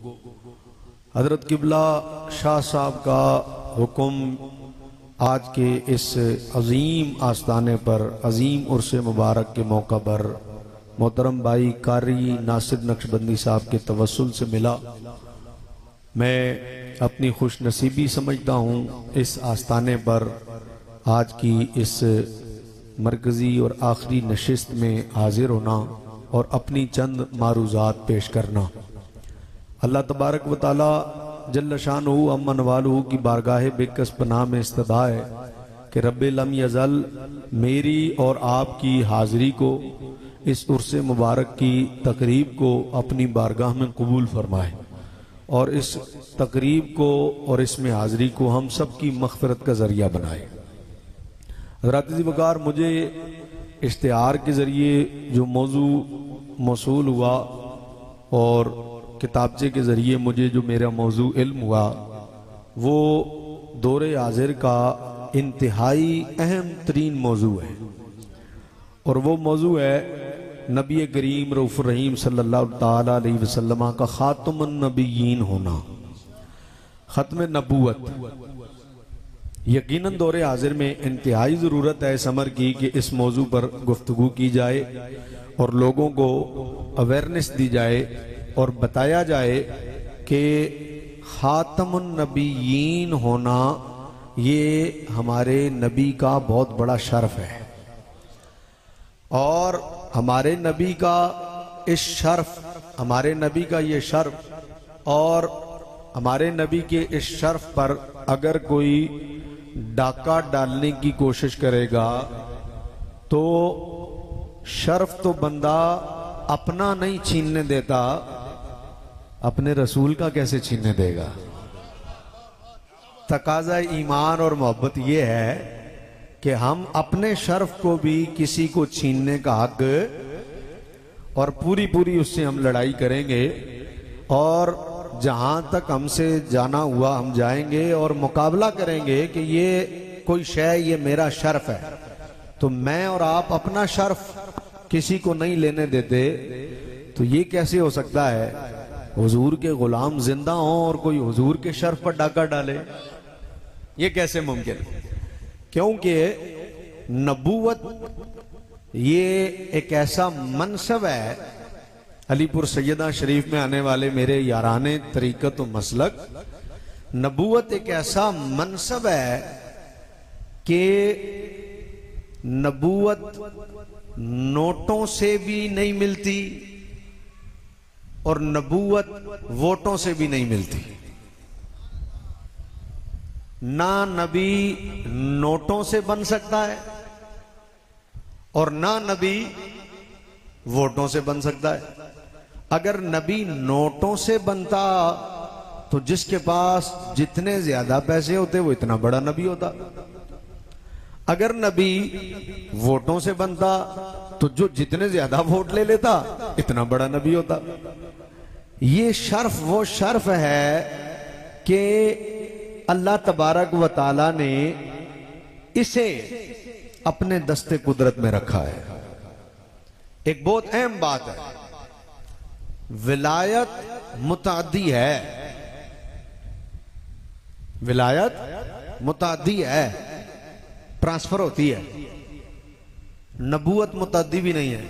हजरत किबला शाह साहब का हुक्म आज के इस अजीम आस्थाने पर अजीम उर्स मुबारक के मौका पर मोहतरम भाई कारी नासिर नक्शबंदी साहब के तवस्सुल से मिला। मैं अपनी खुश नसीबी समझता हूँ इस आस्थाने पर आज की इस मरकज़ी और आखिरी नशिस्त में हाजिर होना और अपनी चंद मारूज़ात पेश करना। अल्लाह तबारक व तआला जल्ल शानुहु अम्मन वालुहु की बारगाह बेकस पनाह में इस्तदा है कि रब्बे लम यज़ल मेरी और आपकी हाज़िरी को, इस उर्स मुबारक की तकरीब को अपनी बारगाह में कबूल फरमाए और इस तकरीब को और इसमें हाज़िरी को हम सब की मग़फ़िरत का ज़रिया बनाए। हज़रात वक़ार, मुझे इश्तिहार के ज़रिए जो मौजू मौसूल हुआ और किताबचे के ज़रिए मुझे जो मेरा मौजू इल्म हुआ वो दौरे हाजिर का इंतहाई अहम तरीन मौजू है और वो मौजू है नबी करीम रऊफ़ रहीम सल्लल्लाहु ताला अलैहि वसल्लम का खातमुन नबिय्यीन होना, ख़त्म नबूवत। यकीनन दौरे हाजिर में इंतहाई ज़रूरत है इस अमर की कि इस मौजू पर गुफ्तगू की जाए और लोगों को अवेयरनेस दी जाए और बताया जाए कि खातमुन नबिय्यीन होना ये हमारे नबी का बहुत बड़ा शर्फ है और हमारे नबी का इस शर्फ, हमारे नबी का ये शर्फ और हमारे नबी के इस शर्फ पर अगर कोई डाका डालने की कोशिश करेगा तो शर्फ तो बंदा अपना नहीं छीनने देता, अपने रसूल का कैसे छीनने देगा। तकाज़ा ईमान और मोहब्बत ये है कि हम अपने शर्फ को भी किसी को छीनने का हक और पूरी पूरी उससे हम लड़ाई करेंगे और जहां तक हमसे जाना हुआ हम जाएंगे और मुकाबला करेंगे कि ये कोई शय ये मेरा शर्फ है। तो मैं और आप अपना शर्फ किसी को नहीं लेने देते, तो ये कैसे हो सकता है हुजूर के गुलाम जिंदा हों और कोई हुजूर के शर्फ पर डाका डाले? ये कैसे मुमकिन? क्योंकि नबूवत ये एक ऐसा मनसब है। अलीपुर सैयदा शरीफ में आने वाले मेरे याराने तरीक़त व मसलक, नबूवत एक ऐसा मनसब है कि नबूवत नोटों से भी नहीं मिलती और नबूवत वोटों से भी नहीं मिलती। ना नबी नोटों से बन सकता है और ना नबी वोटों से बन सकता है। अगर नबी नोटों से बनता तो जिसके पास जितने ज्यादा पैसे होते वो इतना बड़ा नबी होता। अगर नबी वोटों से बनता तो जो जितने ज्यादा वोट ले लेता इतना बड़ा नबी होता। ये शर्फ वो शर्फ है कि अल्लाह तबारक व ताला ने इसे अपने दस्ते कुदरत में रखा है। एक बहुत अहम बात है, विलायत मुताद्दी है, विलायत मुताद्दी है, ट्रांसफर होती है। नबूवत मुताद्दी भी नहीं है,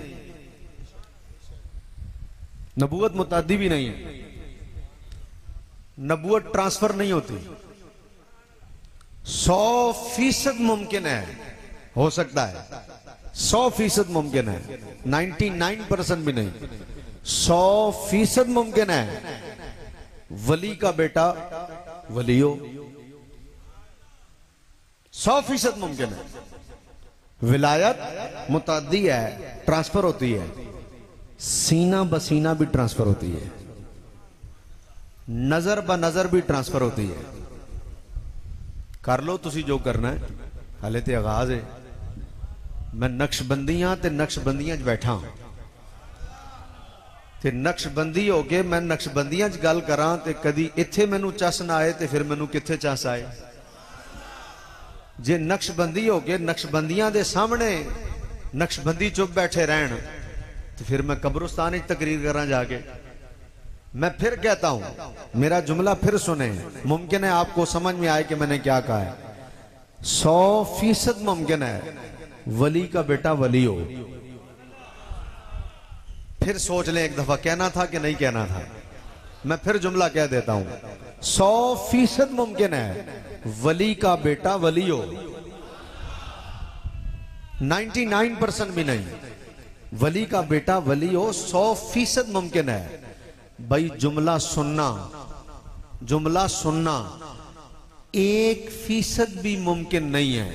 नबूवत मुताद्दी भी नहीं है। नबूवत ट्रांसफर नहीं होती। 100% मुमकिन है, हो सकता है 100% मुमकिन है, 99% भी नहीं, 100% मुमकिन है वली का बेटा वली हो। 100% मुमकिन है। विलायत मुताद्दी है, ट्रांसफर होती है, सीना बसीना भी ट्रांसफर होती है, नजर ब नजर भी ट्रांसफर होती है। कर लो तुसी जो करना है, हाले ते आगाज है। मैं नक्शबंदियां ते नक्शबंदियां बैठा हूं ते नक्शबंदी हो के मैं नक्शबंदियां गल करा ते कदी इत्थे मैनू चस ना आए ते फिर मैनू कित्थे चस आए। जे नक्शबंदी हो के नक्शबंदियां दे सामने नक्शबंदी चुप बैठे रहन तो फिर मैं कब्रिस्तान तकरीर करा जाके। मैं फिर कहता हूं, मेरा जुमला फिर सुने, मुमकिन है आपको समझ में आए कि मैंने क्या कहा है। 100% मुमकिन है वली का बेटा वली हो। फिर सोच लें एक दफा, कहना था कि नहीं कहना था। मैं फिर जुमला कह देता हूं, 100% मुमकिन है वली का बेटा वली हो। 99% भी नहीं, वली का बेटा वली हो 100% मुमकिन है। भाई जुमला सुनना, जुमला सुनना 1% भी मुमकिन नहीं है।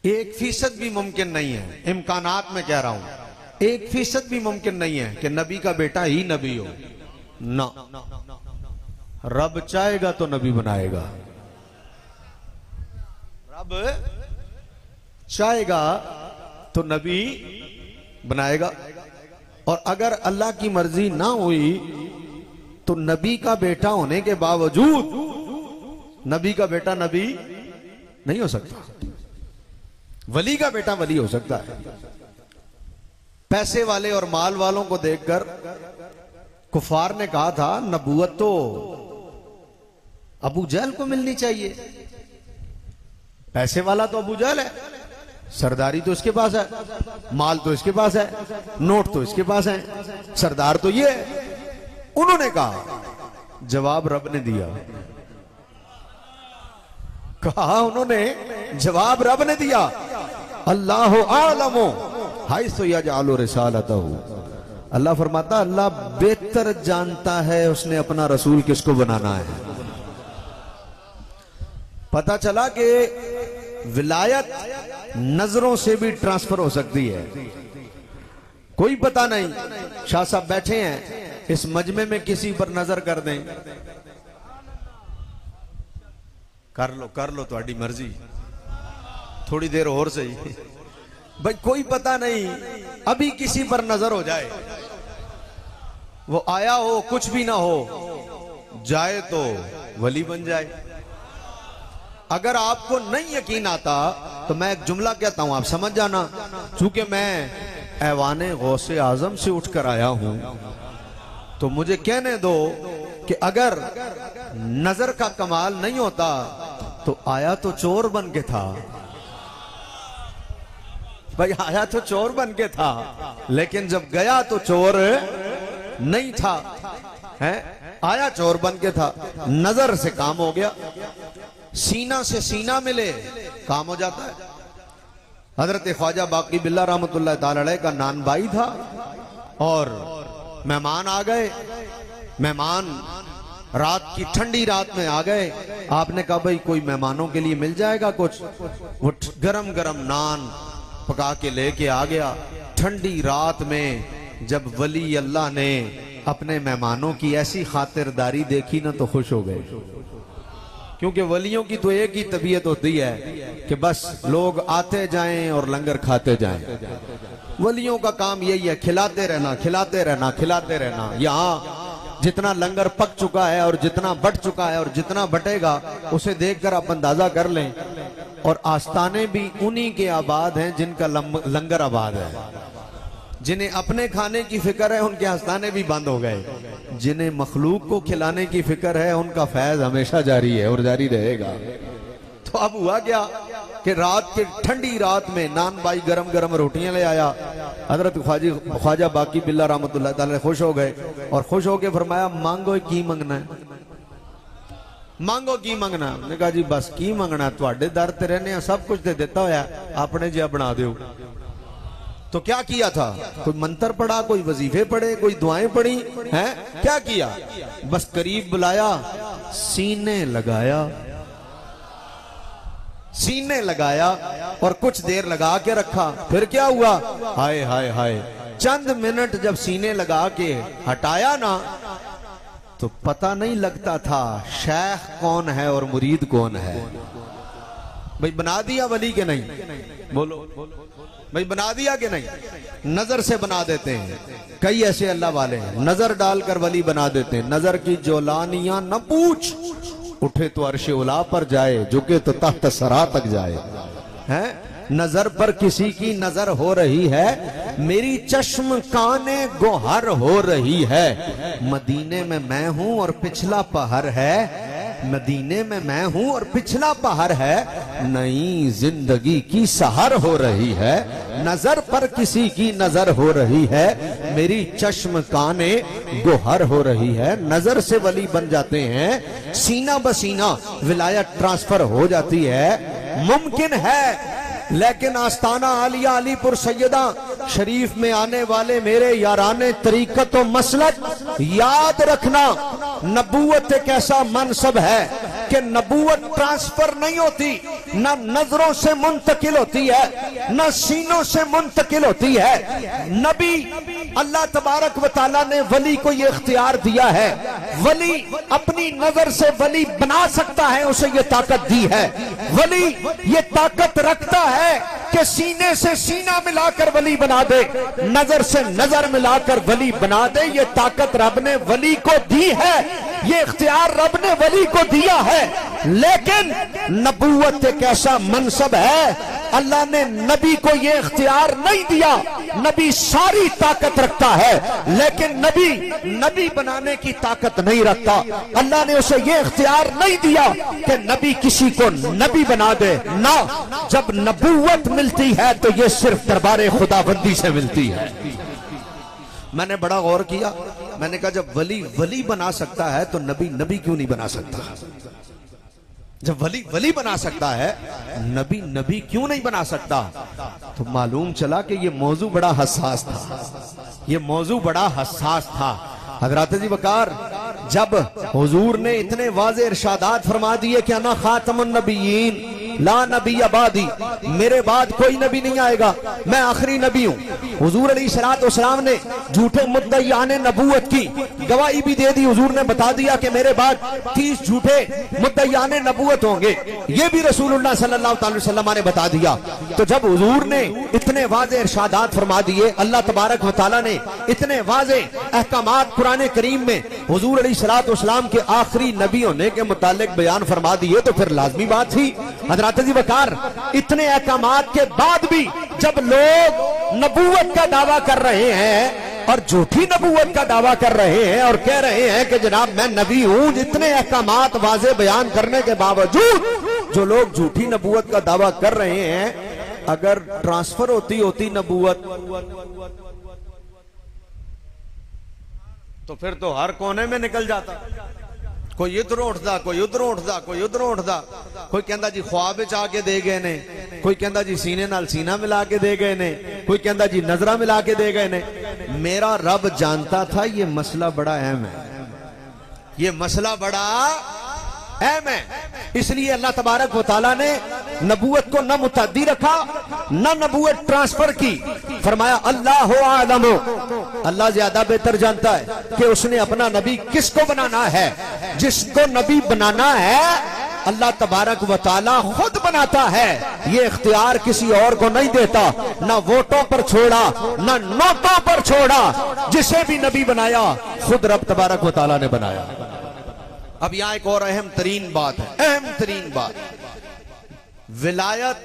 1% भी मुमकिन नहीं है। इम्कानात में कह रहा हूं, 1% भी मुमकिन नहीं है कि नबी का बेटा ही नबी हो ना। रब चाहेगा तो नबी बनाएगा, रब चाहेगा तो नबी बनाएगा। और अगर अल्लाह की मर्जी ना हुई तो नबी का बेटा होने के बावजूद नबी का बेटा नबी नहीं हो सकता। वली का बेटा वली हो सकता है। पैसे वाले और माल वालों को देखकर कुफार ने कहा था नबूवत तो अबू जहल को मिलनी चाहिए। पैसे वाला तो अबू जहल है, सरदारी तो इसके पास है, माल तो इसके पास है, नोट तो इसके पास है, सरदार तो ये है। उन्होंने कहा, जवाब रब ने दिया। कहा उन्होंने, जवाब रब ने दिया, अल्लाह आलमो हाइसु यजअलु रिसालतहु। अल्लाह फरमाता, अल्लाह बेहतर जानता है उसने अपना रसूल किसको बनाना है। पता चला कि विलायत नजरों से भी ट्रांसफर हो सकती है, कोई पता नहीं। शाह साहब बैठे हैं, इस मजमे में किसी पर नजर कर दें, कर लो तुम्हारी मर्जी, थोड़ी देर और सही भाई, कोई पता नहीं, अभी किसी पर नजर हो जाए, वो आया हो कुछ भी ना हो, जाए तो वली बन जाए। अगर आपको नहीं यकीन आता तो मैं एक जुमला कहता हूं, आप समझ जाना। चूंकि मैं ऐवाने गौसे आजम से उठकर आया हूं तो मुझे कहने दो कि अगर नजर का कमाल नहीं होता तो आया तो चोर बन के था। भाई आया तो चोर बन के था, लेकिन जब गया तो चोर नहीं था, है? आया चोर बन के था। नजर से काम हो गया, सीना से सीना मिले काम हो जाता है। हजरत ख्वाजा बाकी बिल्ला रहमतुल्लाह ताला अलैह का नान भाई था और मेहमान आ गए। मेहमान रात की ठंडी रात में आ गए। आपने कहा भाई कोई मेहमानों के लिए मिल जाएगा कुछ। वो गरम गरम नान पका के लेके आ गया। ठंडी रात में जब वली अल्लाह ने अपने मेहमानों की ऐसी खातिरदारी देखी ना तो खुश हो गए, क्योंकि वलियों की तो एक ही तबीयत होती है कि बस लोग आते जाएं और लंगर खाते जाएं। वलियों का काम यही है, खिलाते रहना, खिलाते रहना, खिलाते रहना। यहाँ जितना लंगर पक चुका है और जितना बट चुका है और जितना बटेगा उसे देखकर आप अंदाजा कर लें। और आस्ताने भी उन्हीं के आबाद हैं जिनका लंगर आबाद है। जिन्हें अपने खाने की फिक्र है उनके आस्ताने भी बंद हो गए। जिन्हें मखलूक को खिलाने की फिक्र है उनका फैज हमेशा जारी है और जारी रहेगा। तो अब हुआ क्या कि रात के ठंडी रात में नान भाई गरम गरम रोटियां ले आया। हजरत ख्वाजा बाकी बिल्ला रहमतुल्लाह ताला खुश हो गए और खुश होके फरमाया, मांगो की मंगना है, मांगो की मंगना। उन्होंने कहा जी बस की मंगना, तुहाडे दर ते रहने सब कुछ दे देता होया, अपने जिहा बना दो। तो क्या किया था? कोई मंत्र पढ़ा, कोई वजीफे पढ़े, कोई दुआएं पढ़ी हैं? क्या किया? बस करीब बुलाया, सीने लगाया, सीने लगाया और कुछ देर लगा के रखा। फिर क्या हुआ? हाय हाय हाय, चंद मिनट जब सीने लगा के हटाया ना तो पता नहीं लगता था शेख कौन है और मुरीद कौन है। भाई बना दिया वली के नहीं? बोलो भाई बना दिया कि नहीं? नजर से बना देते हैं। कई ऐसे अल्लाह वाले हैं नजर डालकर वली बना देते हैं। नजर की जोलानियां न पूछ, उठे तो अर्श उला पर जाए, झुके तो तख्त सरा तक जाए। हैं नजर पर किसी की नजर हो रही है, मेरी चश्म काने गोहर हो रही है। मदीने में मैं हूं और पिछला पहर है, मदीने में मैं हूं और पिछला पहर है, नई जिंदगी की सहर हो रही है। नजर पर किसी की नजर हो रही है, मेरी चश्म काने गोहर हो रही है। नजर से वली बन जाते हैं, सीना बसीना विलायत ट्रांसफर हो जाती है, मुमकिन है। लेकिन आस्ताना आलिया अलीपुर सैयदा शरीफ में आने वाले मेरे याराने तरीकत व मसलक, याद रखना नबूवत एक ऐसा मनसब है कि नबूवत ट्रांसफर नहीं होती, ना नजरों से मुंतकिल होती है, ना सीनों से मुंतकिल होती है। नबी अल्लाह तबारक व तआला ने वली को ये इख्तियार दिया है, वली अपनी नजर से वली बना सकता है, उसे ये ताकत दी है। वली ये ताकत रखता है कि सीने से सीना मिलाकर वली बना दे, नजर से नजर मिलाकर वली बना दे। ये ताकत रब ने वली को दी है, ये इख्तियार रब ने वली को दिया है। लेकिन नबूवत एक ऐसा मनसब है, अल्लाह ने नबी को ये इख्तियार नहीं दिया। नबी सारी ताकत रखता है, लेकिन नबी बनाने की ताकत नहीं रखता। अल्लाह ने उसे ये इख्तियार नहीं दिया कि नबी किसी को नबी बना दे ना। जब नबूवत मिलती है तो ये सिर्फ दरबारे खुदाबंदी से मिलती है। मैंने बड़ा गौर किया, मैंने कहा जब वली वली बना सकता है तो नबी नबी क्यों नहीं बना सकता? जब वली वली बना सकता है, नबी नबी क्यों नहीं बना सकता? तो मालूम चला कि ये मौजू बड़ा हसास था, ये मौजू बड़ा हसास था। हजरत जी वकार, जब हुजूर ने इतने वाज़े इरशादात फरमा दिए कि अना खातमुन नबिय्यीन ला नबी अबादी, मेरे बाद कोई नबी नहीं आएगा, मैं आखिरी नबी हूँ। हुजूर अलैहिस्सलाम ने झूठे मुद्दईयाने नबूवत की गवाही भी दे दी। हुजूर ने बता दिया कि मेरे बाद 30 झूठे मुद्दईयाने नबूवत होंगे, ये भी रसूलुल्लाह सल्लल्लाहु अलैहि वसल्लम ने बता दिया। तो जब हुजूर ने इतने वाज़े इरशादात फरमा दिए, अल्लाह तबारक व तआला ने इतने वाज़े अहकामात कुरान करीम में हुजूर अलैहिस्सलाम के आखिरी नबी होने के मुतालिक बयान फरमा दिए, तो फिर लाजमी बात थी हजरत जी वकार, इतने अहकामात के बाद भी जब लोग नबूवत का दावा कर रहे हैं और झूठी नबूवत का दावा कर रहे हैं और कह रहे हैं कि जनाब मैं नबी हूं, जितने अहकामात वाज़े बयान करने के बावजूद जो लोग झूठी नबूवत का दावा कर रहे हैं, अगर ट्रांसफर होती नबूवत तो फिर तो हर कोने में निकल जाता। कोई इधर उठता, कोई उधर उठता, कोई उधर उठता। कोई कहता जी ख्वाब च आके दे गए ने, कोई कहता जी सीने नाल सीना मिला के दे गए ने, कोई कहता जी नजरा मिला के दे गए ने। मेरा रब जानता था ये मसला बड़ा अहम है, ये मसला बड़ा अहम है। इसलिए अल्लाह तबारक व तआला ने नबूवत को न मुतअद्दी रखा, न नबूवत ट्रांसफर की। फरमाया अल्लाह आलम, अल्लाह ज्यादा बेहतर जानता है कि उसने अपना नबी किसको बनाना है। जिसको नबी बनाना है अल्लाह तबारक व तआला खुद बनाता है, ये इख्तियार किसी और को नहीं देता। ना वोटों पर छोड़ा, ना नोटों पर छोड़ा, जिसे भी नबी बनाया खुद रब तबारक व तआला ने बनाया। अब यहां एक और अहम तरीन बात है, अहम तरीन बात, विलायत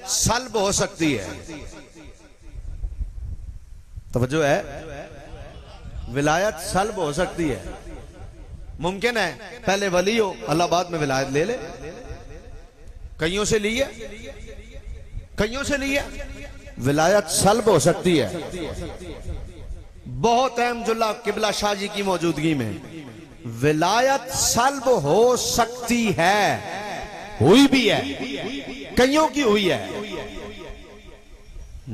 सल्ब हो सकती है। तवज्जो है, विलायत सल्ब हो सकती है। मुमकिन है पहले वली हो, अल्लाह बाद में विलायत ले ले। कईयों से ली है, कईयों से ली है, विलायत सल्ब हो सकती है। बहुत अहम जुल्ला किबला शाह जी की मौजूदगी में विलायत सल्ब हो सकती है, हुई भी है, कईयों की हुई है।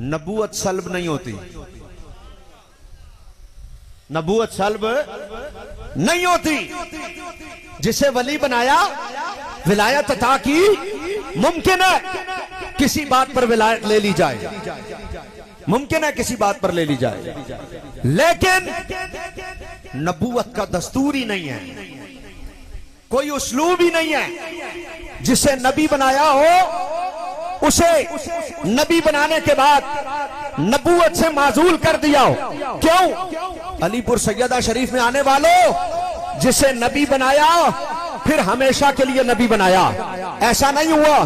नबूवत सल्ब नहीं होती, नबूवत सल्ब नहीं होती। जिसे वली बनाया विलायत अता की, मुमकिन है किसी बात पर विलायत ले ली जाए, मुमकिन है किसी बात पर ले ली जाए, लेकिन नबूवत का दस्तूर ही नहीं है, कोई उसलूब ही नहीं है। जिसे नबी बनाया हो उसे नबी बनाने के बाद नबूवत से माजूल कर दिया हो। क्यों? अलीपुर सैयदा शरीफ में आने वालों, जिसे नबी बनाया फिर हमेशा के लिए नबी बनाया, ऐसा नहीं हुआ।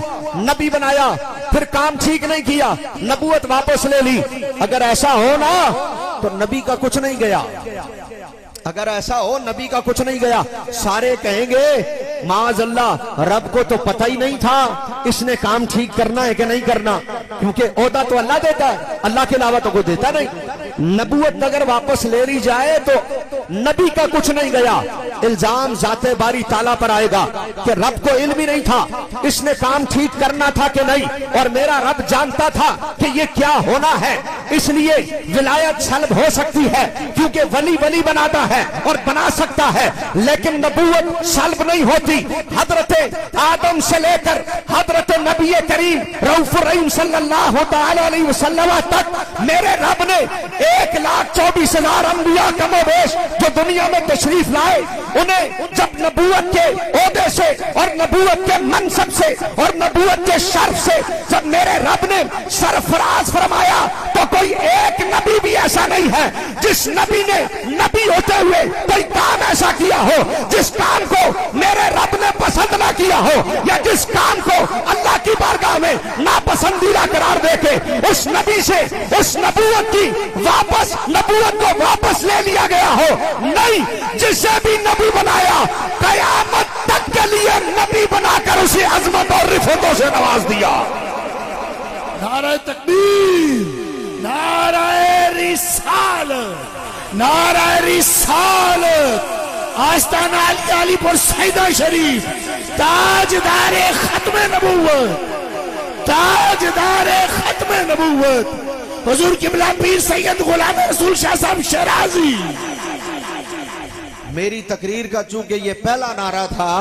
नबी बनाया फिर काम ठीक नहीं किया, नबूवत वापस ले ली। अगर ऐसा हो ना तो नबी का कुछ नहीं गया। अगर ऐसा हो नबी का कुछ नहीं गया। सारे कहेंगे माअज़ल्लाह रब को तो पता ही नहीं था इसने काम ठीक करना है कि नहीं करना, क्योंकि ओहदा तो अल्लाह देता है, अल्लाह के अलावा तो कोई देता नहीं। नबूवत अगर वापस ले ली जाए तो नबी का कुछ नहीं गया। इल्जाम जाते बारी ताला पर आएगा कि रब को इल्म ही नहीं था इसने काम ठीक करना था कि नहीं, और मेरा रब जानता था कि ये क्या होना है, इसलिए विलायत सल्ब हो सकती है क्योंकि वली वली बनाता है और बना सकता है, लेकिन नबूवत सल्ब नहीं होती। हजरत आदम से लेकर हजरत नबी करीम रऊफुर रहीम सल्लल्लाहु तआला अलैहि वसल्लम तक मेरे रब ने 1,24,000 अंबिया कमोबेश जो दुनिया में तशरीफ लाए, उन्हें जब नबूवत के ओहदे से और नबूवत के मनसब से और नबूवत के शर्फ से जब मेरे रब ने सरफराज फरमाया, तो कोई एक नबी भी ऐसा नहीं है जिस नबी ने नबी होते हुए कोई काम ऐसा किया हो जिस काम को मेरे रब ने पसंद ना किया हो, या जिस काम को अल्लाह की बारगाह में नापसंदीदा करार देके उस नबी से उस नबूवत की नबूवत को वापस ले लिया गया हो। नहीं, जिसे भी नबी बनाया कयामत तक के लिए नबी बनाकर उसे अजमत और रिफतों से नवाज दिया। नारे तकबीर, नारे रिसालत, नारे रिसालत। आस्ताना अलीपुर सैदा शरीफ ताजदारे खत्म नबूवत, ताजदारे खत्म नबूवत हुजूर किबला पीर सैयद गुलाम रसूल शाह साहब शराजी। मेरी तकरीर का चूंकि ये पहला नारा था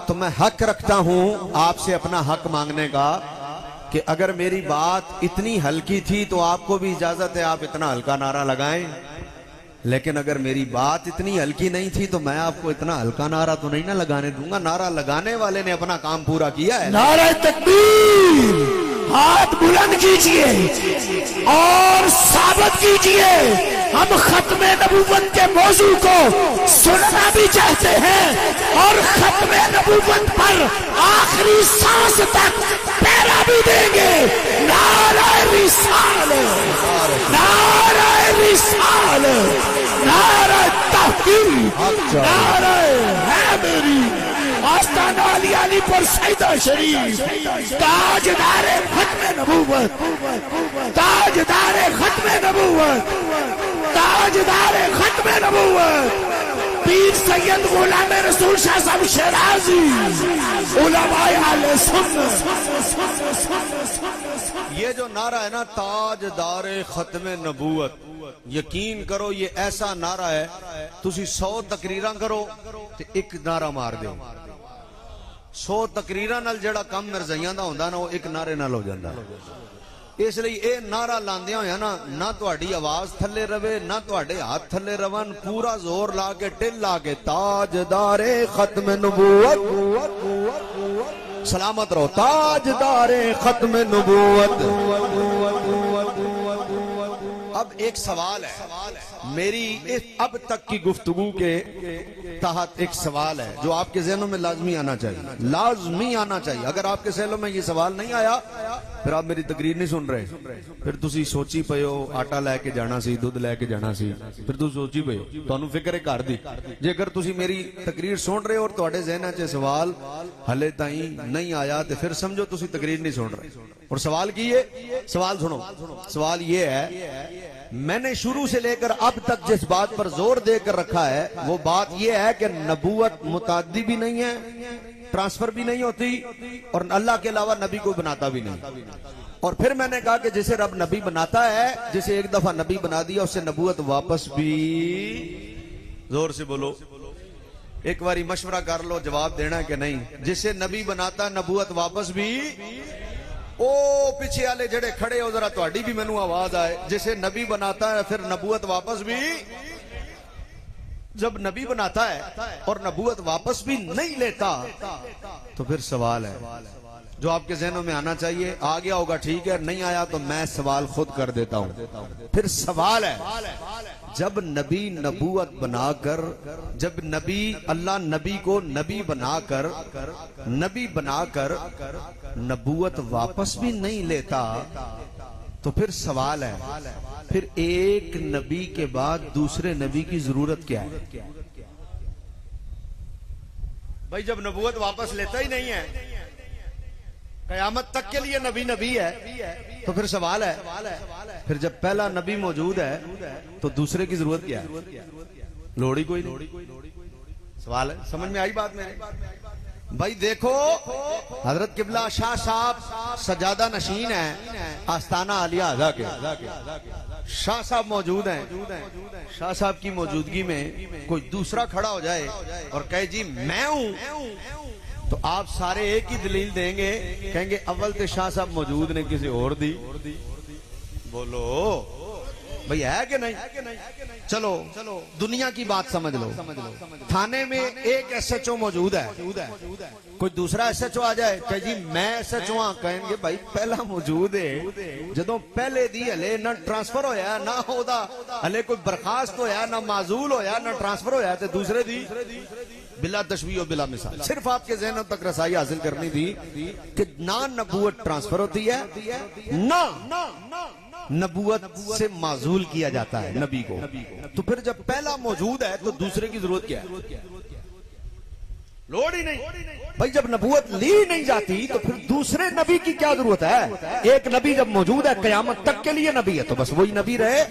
तो मैं हक रखता हूं आपसे अपना हक मांगने का कि अगर मेरी बात इतनी हल्की थी तो आपको भी इजाजत है आप इतना हल्का नारा लगाएं, लेकिन अगर मेरी बात इतनी हल्की नहीं थी तो मैं आपको इतना हल्का नारा तो नहीं ना लगाने दूंगा। नारा लगाने वाले ने अपना काम पूरा किया है। नारा तकबीर, हाथ बुलंद कीजिए और साबित कीजिए हम खत्मे नबूवत के मौजू को सुनना भी चाहते हैं और खत्मे नबूवत पर आखिरी सांस तक पहरा भी देंगे। नारा रिसालत, नारा रिसालत, नारा तहकीक, नारा हैदरी। आस्ताना अलीपुर सैदा शरीफ ताजदारे खत्मे नबूवत, ताजदारे खत्मे नबूवत, ताजदारे खत्मे नबूवत पीर सैयद गुलाम रसूल शाह साहब शराजी उलमाए आले सुन्नत। ये जो नारा है ना ताजदारे खत्मे नबूवत, यकीन करो ये ऐसा नारा है तुसी 100 तकरीरां करो ते एक नारा मार दो। 100 तकरीरां नाल जेड़ा कम नरज़इयां दा हुंदा ना वो एक नारे नाल हो जांदा। इसलिए ये नारा लांदे होया ना तुहाडी आवाज थले रवे ना तुहाडे हाथ थले रवन, पूरा जोर ला के टिल ला के ताजदारे खत्म नबूवत सलामत रहो, ताजदारे खत्म नबूवत। अब एक सवाल है मेरी इस अब तक की गुफ्तगू के तहत एक सवाल है जो आपके ज़हनों में लाजमी आना चाहिए, लाजमी आना चाहिए। अगर आपके ज़हनों में ये सवाल नहीं आया फिर आप मेरी तकरीर नहीं सुन रहे, फिर तुसी सोची पे हो आटा लैके जाना सी, दूध लैके जाना सी, फिर तुम सोची पे हो तुहानू फिक्र है घर दी। जेकर तुसी मेरी तकरीर सुन रहे हो और तुहाडे ज़हन च सवाल हले ताई नहीं आया तो फिर समझो तुसी तकरीर नहीं सुन रहे। और सवाल की है, सवाल सुनो, सवाल ये है मैंने शुरू से लेकर अब तक जिस बात पर जोर देकर रखा है वो बात यह है कि नबूवत मुताद्दी भी नहीं है, ट्रांसफर भी नहीं होती और अल्लाह के अलावा नबी को बनाता भी नहीं। और फिर मैंने कहा कि जिसे रब नबी बनाता है, जिसे एक दफा नबी बना दिया उससे नबूवत वापस भी, जोर से बोलो, एक बारी मशवरा कर लो जवाब देना है कि नहीं। जिसे नबी बनाता है नबूवत वापस भी, ओ पीछे वाले जड़े खड़े हो जरा तुहाडी भी मैनू आवाज आए, जिसे नबी बनाता है फिर नबूवत वापस भी। जब नबी बनाता है और नबूवत वापस भी नहीं लेता तो फिर सवाल है जो आपके ज़हनों में आना चाहिए। आ गया होगा ठीक है, नहीं आया तो मैं सवाल खुद कर देता हूं। फिर सवाल है जब नबी नबूवत बनाकर, जब नबी अल्लाह नबी को नबी बनाकर नबूवत वापस भी नहीं लेता, तो फिर सवाल है, फिर एक नबी के बाद दूसरे नबी की जरूरत क्या है? भाई जब नबूवत वापस लेता ही नहीं है, कयामत तक के लिए नबी नबी है, तो फिर सवाल है, फिर जब पहला नबी मौजूद है तो दूसरे की जरूरत क्या है? लोड़ ही कोई नहीं। सवाल है, समझ में आई बात मेरे? भाई देखो, हजरत किबला शाह साहब सजादा नशीन है आस्ताना आलिया आजा के, शाह साहब मौजूद हैं। शाह साहब की मौजूदगी में कोई दूसरा खड़ा हो जाए और कहे जी मैं हूं, तो आप सारे एक ही दलील देंगे, कहेंगे अव्वल तो शाह साहब मौजूद ने किसी और दी। बोलो भाई है कि नहीं? चलो दुनिया की बात समझ लो। थाने में एक SHO मौजूद है, कोई दूसरा SHO आ जाए कहे जी मैं SHO हाँ, कहेंगे भाई पहला मौजूद है, जदों पहले दी हले ना ट्रांसफर होया ना ओदा हले कोई बर्खास्त होया ना माजूल होया ना ट्रांसफर होया, तो दूसरे दी बिला तशबीह बिला मिसाल। सिर्फ आपके ज़हनों तक रसाई हासिल करनी थी कि ना नबूवत ट्रांसफर होती है, ना नबूवत से माजूल किया जाता है नबी को। तो फिर जब पहला मौजूद है तो दूसरे की जरूरत क्या है? लोड़ ही नहीं। भाई जब नबूवत ली नहीं जाती तो फिर दूसरे नबी की क्या जरूरत है? एक नबी जब मौजूद है कयामत तक के लिए नबी है, तो बस वही नबी रहे।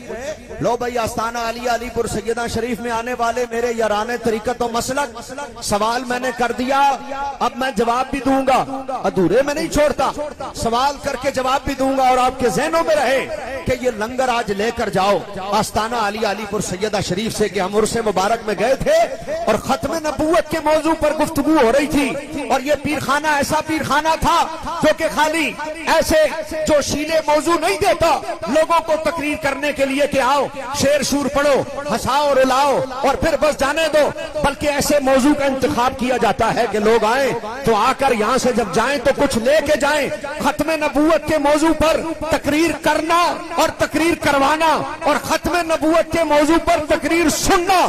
लो भाई आस्ताना आलिया अलीपुर सैयदा शरीफ में आने वाले मेरे याराने तरीकत और मसलक, सवाल मैंने कर दिया, अब मैं जवाब भी दूंगा, अधूरे में नहीं छोड़ता, सवाल करके जवाब भी दूंगा और आपके जहनों में रहे कि ये लंगर आज लेकर जाओ आस्ताना आलिया अलीपुर सैयदा शरीफ से कि हम उर्से मुबारक में गए थे और खत्म नबूवत के मौजू पर गुफ्तगू हो रही थी, और ये पीरखाना ऐसा पीरखाना था जो कि खाली ऐसे जो शीले मौजू नहीं देता लोगों को तकरीर करने के लिए कि आओ शेर शूर पढ़ो, हंसाओ रुलाओ और फिर बस जाने दो, बल्कि ऐसे मौजू का इंतखाब किया जाता है कि लोग आए तो आकर यहाँ से जब जाएं तो कुछ लेके जाएं। खत्म नबूवत के मौजू पर तकरीर करना और तकरीर करवाना और खत्म नबूवत के मौजू पर तकरीर सुनना,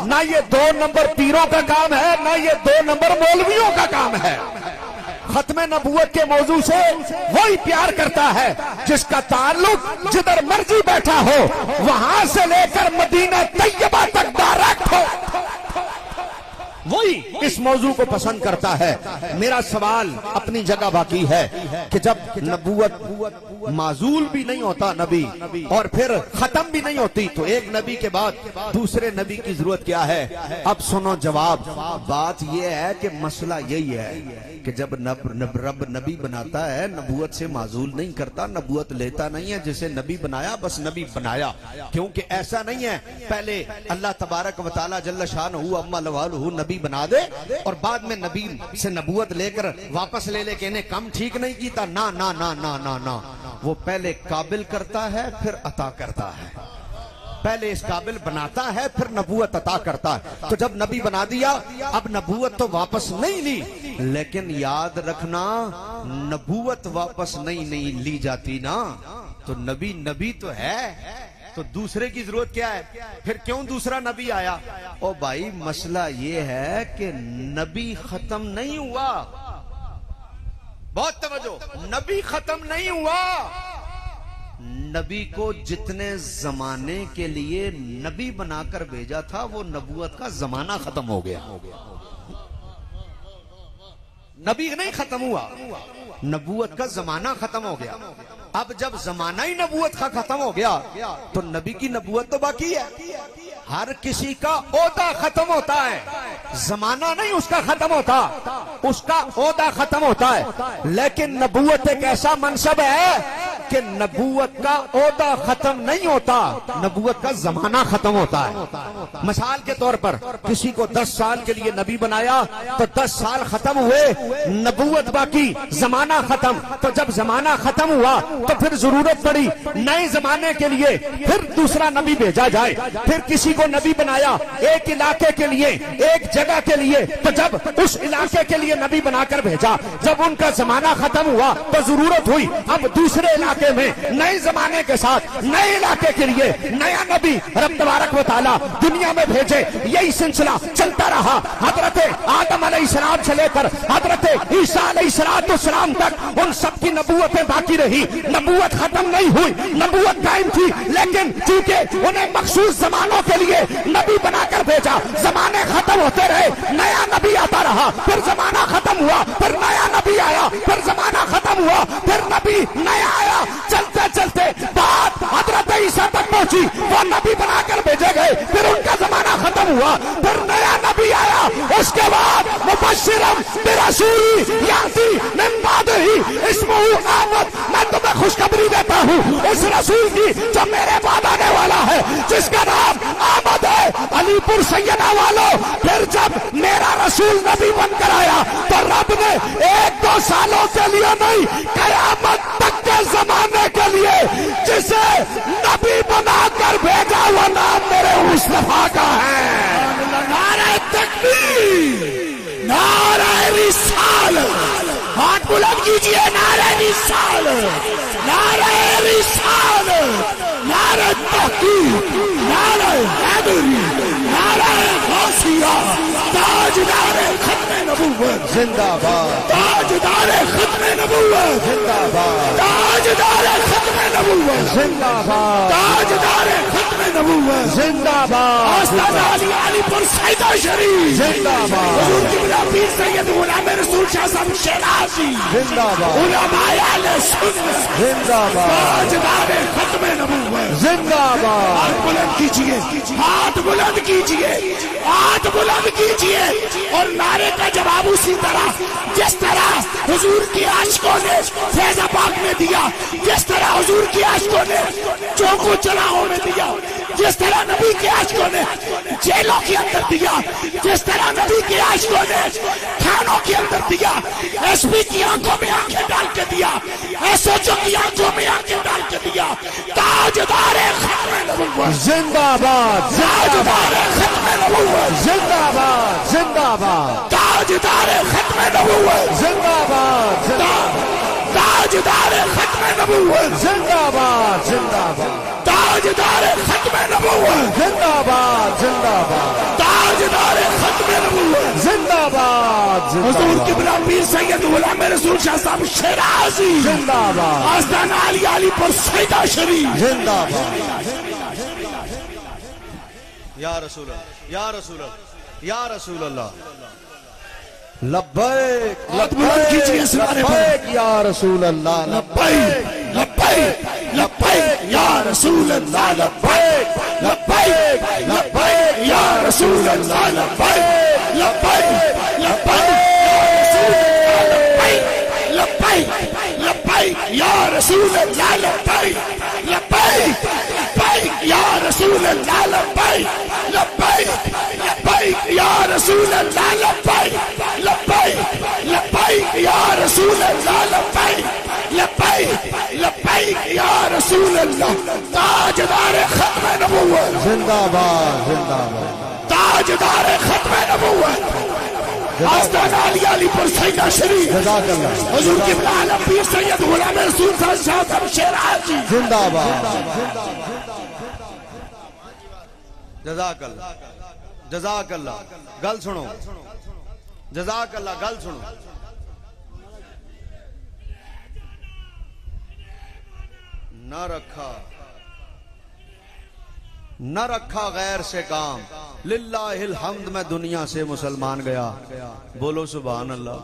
ना ये 2 नंबर पीरों का काम है, ना ये 2 नंबर मौलवियों का काम है। खत्म नबूवत के मौजू से वही प्यार करता है जिसका ताल्लुक जिधर मर्जी बैठा हो वहां से लेकर मदीना तैयबा तक डायरेक्ट हो, वही इस मौजू को पसंद करता है। मेरा सवाल अपनी जगह बाकी है कि जब नबूवत माजूल भी नहीं होता नबी और फिर खत्म भी नहीं होती, तो एक नबी के बाद दूसरे नबी की जरूरत क्या है? अब सुनो जवाब। बात यह है कि मसला यही है कि जब रब नबी बनाता है नबूवत से माजूल नहीं करता, नबूवत लेता नहीं है, जिसे नबी बनाया बस नबी बनाया। क्योंकि ऐसा नहीं है पहले अल्लाह तबारक व तआला जल्ल शानहू अम्मा लवालहू नबी बना दे और बाद में नबी से नबूवत लेकर वापस ले लेके इन्हें कम ठीक नहीं कीता। ना ना ना ना ना ना, वो पहले काबिल करता है फिर अता करता है, पहले इस काबिल बनाता है फिर नबूवत अता करता है। तो जब नबी बना दिया अब नबूवत तो वापस नहीं ली, लेकिन याद रखना नबूवत वापस नहीं ली जाती ना, तो नबी नबी तो है, तो दूसरे की जरूरत क्या है? फिर क्यों दूसरा नबी आया? ओ भाई मसला ये है कि नबी खत्म नहीं हुआ, बहुत तवज्जो, नबी खत्म नहीं हुआ। नबी को जितने जमाने के लिए नबी बनाकर भेजा था वो नबूवत का जमाना खत्म हो गया, नबी नहीं खत्म हुआ, नबूवत का जमाना खत्म हो गया। अब जब जमाना ही नबूवत का खत्म हो गया तो नबी की नबूवत तो बाकी है। हर किसी का ओहदा खत्म होता है, जमाना नहीं उसका खत्म होता, उसका ओहदा खत्म होता है। लेकिन नबूवत एक ऐसा मनसब है कि नबूवत का ओहदा खत्म नहीं होता, नबूवत का जमाना खत्म होता है। मिसाल के तौर पर किसी को 10 साल के लिए नबी बनाया तो 10 साल खत्म हुए, नबूवत बाकी, जमाना खत्म। तो जब जमाना खत्म हुआ तो फिर जरूरत पड़ी नए जमाने के लिए फिर दूसरा नबी भेजा जाए। फिर किसी को नबी बनाया एक इलाके के लिए, एक जगह के लिए, तो जब उस इलाके के लिए नबी बनाकर भेजा, जब उनका जमाना खत्म हुआ तो जरूरत हुई अब दूसरे इलाके इलाके में, नए जमाने के साथ नए इलाके के लिए नया नबी रब तबारक व तआला दुनिया में भेजे। यही सिलसिला चलता रहा। हजरत आदम अलैहिस्सलाम से लेकर हजरत ईसा अलैहिस्सलाम तक उन सबकी नबूवतें बाकी रही। नबूवत खत्म नहीं हुई, नबूवत कायम थी, लेकिन चूंकि उन्हें मखसूस जमानों के लिए नबी बनाकर भेजा, जमाने खत्म होते रहे, नया नबी आता रहा, फिर जमाना खत्म हुआ, फिर नया नबी आया, फिर जमाना खत्म हुआ, फिर नबी नया आया। चलते चलते बात हजरत ईसा तक पहुंची, वो नबी बनाकर भेजे गए, फिर उनका जमाना खत्म हुआ, फिर नया नबी आया। उसके बाद मुबश्शिरम बिरसूल याती मिन बादिही इस्मुहु अहमद, मैं तुम्हें खुशखबरी देता हूँ उस रसूल की जो मेरे बाद आने वाला है, जिसका नाम अहमद है। अलीपुर सैयदा वालों, फिर जब मेरा रसूल नबी बनकर आया तो रब ने 1-2 सालों के लिए नहीं, कयामत तक के जमाने के लिए जिसे नबी बनाकर भेजा हुआ नाम मेरे मुस्तफा का है। नारे तकबीर, नारे रिसाल, हाथ बुलंद कीजिए, नारे रिसाल, नारे रिसाल, नारे तहकीक, नारे हैदरी, नारे गौसिया, ताजदारे खत्मे नबूवत जिंदाबाद, ताजदारे खत्मे नबूवत जिंदाबाद, ताजदारे खत्मे नबूवत जिंदाबाद, ताजदारे खत्मे नबूवत जिंदाबाद, आस्ताना अलीपुर सैयदा शरीफ जिंदाबाद, हुजूर किबला पीर सैयद गुलाम रसूल शाह साहब शहनाजी जिंदाबाद, उलमाए अहले सुन्नत जिंदाबाद, ताजदारे खत्मे नबूवत जिंदाबाद। हाथ बुलंद कीजिए, हाथ बुलंद कीजिए, हाथ बुलंद कीजिए और नारे का जवाब उसी तरह जिस तरह हुजूर की आशिकों ने फैजाबाद में दिया, जिस तरह हुजूर की आशिकों ने चौकों चौराहों में दिया, जिस तरह नबी के आशिकों ने जेलों के अंदर दिया, जिस तरह नबी के आशिकों ने थानों के अंदर दिया, एसपी की आंखों में आंखें डाल के दिया, एसएचओ की आंखों में आंखें डाल के दिया। ताजदारे खत्मे नबूवत जिंदाबाद, ताजदारे खत्मे नबूवत जिंदाबाद, जिंदाबाद, ताजदारे खत्मे नबूवत जिंदाबाद, ताजदारे खत्मे नबूवत जिंदाबाद, जिंदाबाद, ताजदारे खत्मे नबूवत जिंदाबाद, जिंदाबाद, ताजदारे खत्मे नबूवत जिंदाबाद, हुजूर किबला पीर सैयद गुलाम रसूल शाह साहब शहनाजी जिंदाबाद, आस्ताना अलीपुर सैयदा शरीफ जिंदाबाद। या रसूल अल्लाह, या रसूल अल्लाह, या रसूल अल्लाह, लब्बैक लब्बैक या रसूल अल्लाह, लब्बैक लब्बैक लब्बैक या रसूल अल्लाह, लब्बैक लब्बैक लब्बैक या रसूल अल्लाह, लब्बैक लब्बैक लब्बैक लब्बैक या रसूल अल्लाह, लब्बैक लब्बैक लब्बैक या रसूल अल्लाह, लब्बैक लब्बैक लब्बैक या रसूल अल्लाह, लब्बैक लब्बैक लब्बैक या रसूल अल्लाह, लब्बैक लब्बैक लब्बैक या रसूल अल्लाह। ताजदारे खत्मे नबूवत जिंदाबाद, जिंदाबाद, ताजदारे खत्मे नबूवत, आस्ताना अलीपुर सैयदा शरीफ हुजूर किबला आलम पीर सैयद गुलाम रसूल शाह साहब शहनाजी जिंदाबाद। जज़ाकल्लाह, जज़ाकल्लाह, गल सुनो, जज़ाकल्लाह, गल सुनो। न रखा गैर से काम, लिल्लाहिल हम्द, मैं दुनिया से मुसलमान गया। बोलो सुभान अल्लाह।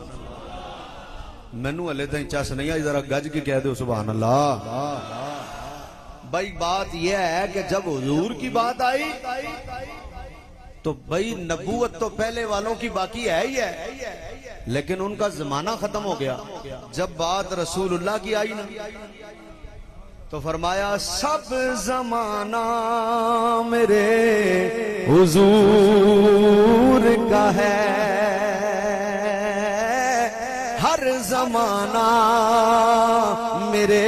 मैनू हले तक चस नहीं आई, जरा गज के कह दो सुभान अल्लाह। भाई बात यह है कि जब हुजूर की बात आई तो भाई नबूवत तो पहले वालों की बाकी है ही है, लेकिन उनका जमाना खत्म हो गया। जब बात रसूलुल्लाह की आई ना तो फरमाया सब जमाना मेरे हुजूर का है, हर जमाना मेरे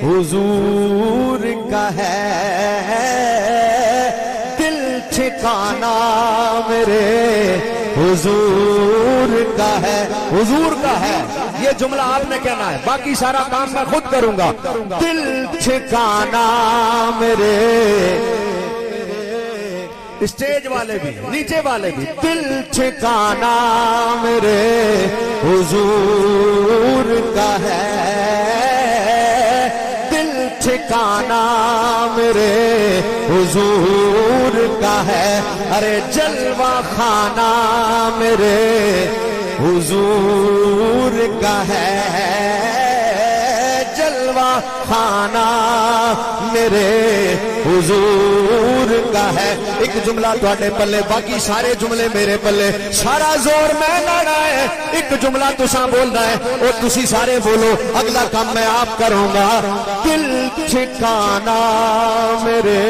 हुजूर का है, दिल ठिकाना मेरे हुजूर का है, हुजूर का है, ये जुमला आपने कहना है, बाकी सारा काम मैं खुद करूंगा। दिल ठिकाना मेरे, स्टेज वाले भी नीचे वाले भी, दिल ठिकाना मेरे हुजूर का है, दिल ठिकाना मेरे हुजूर का है। अरे जलवा खाना मेरे हुजूर का है, जलवा खाना मेरे हुजूर का है। एक जुमला तुहाडे पल्ले, बाकी सारे जुमले मेरे पल्ले। सारा जोर मैं लाना है, एक जुमला तुसा बोलना है और तुसी सारे बोलो, अगला काम मैं आप करूंगा। दिल ठिकाना मेरे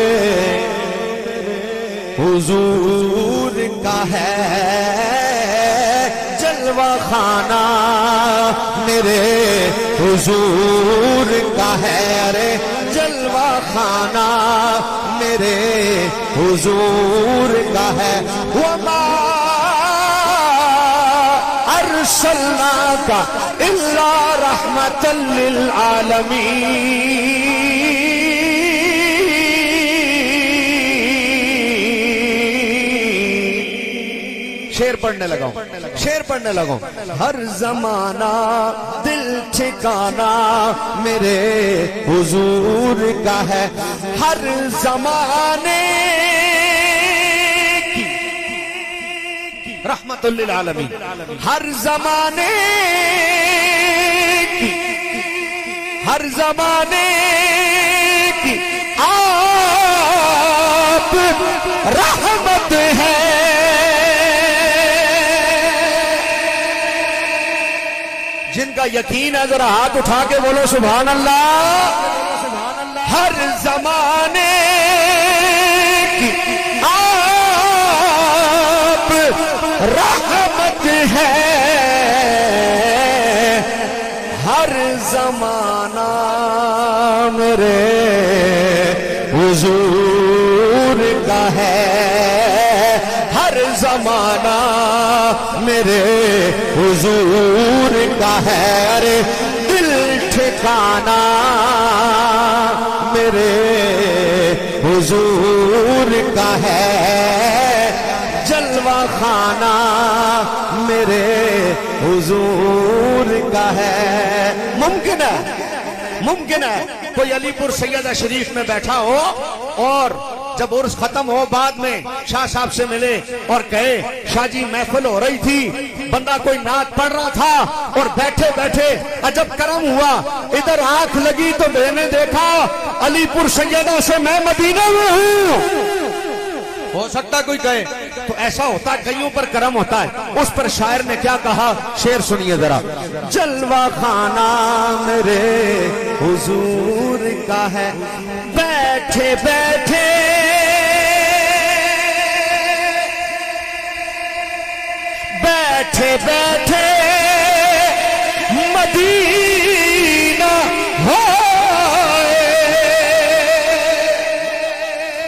हुजूर का है, जलवा खाना मेरे हुजूर का है। अरे जलवा खाना मेरे हुजूर का है। वमा अरसलनाका इल्ला रहमतल लिल आलमीन। शेर पढ़ने लगा, शेर पढ़ने लगा। हर जमाना दिल ठिकाना मेरे हुजूर का है, हर जमाने की रहमतुल लिल आलमीन, हर जमाने की, हर जमाने की आप रहमत है। जिनका यकीन है जरा हाथ उठा के बोलो सुभान अल्लाह। हर जमाने की आप रहमत है, हर जमाना मेरे हुजूर का है, हर जमाना मेरे हुजूर का है। अरे दिल ठिकाना मेरे हुजूर का है, जलवा खाना मेरे हुजूर का है। मुमकिन है, मुमकिन है कोई अलीपुर सैयदा शरीफ में बैठा हो और जब उर्स खत्म हो बाद में शाह साहब से मिले और कहे शाह जी महफिल हो रही थी, बंदा कोई नात पढ़ रहा था और बैठे बैठे अजब करम हुआ, इधर आंख लगी तो मैंने देखा अलीपुर सैयदा से मैं मदीना में हूँ। हो सकता कोई कहे, तो ऐसा होता है, कईयों पर करम होता है। उस पर शायर ने क्या कहा, शेर सुनिए जरा। जलवा खाना मेरे हुजूर का है, बैठे बैठे बैठे बैठे मदीना हो,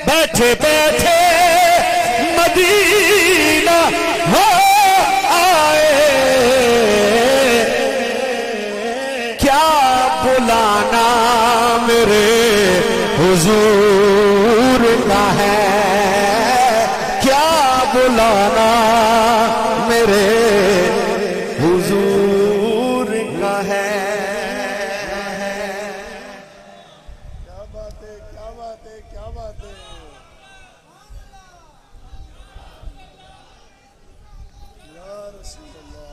बैठे बैठे मदीना हो आए। क्या बुलाना मेरे हुजूर का है, क्या बुलाना मेरे हुजूर का है। क्या बात है, क्या बात है, क्या बात है। या रसूल अल्लाह,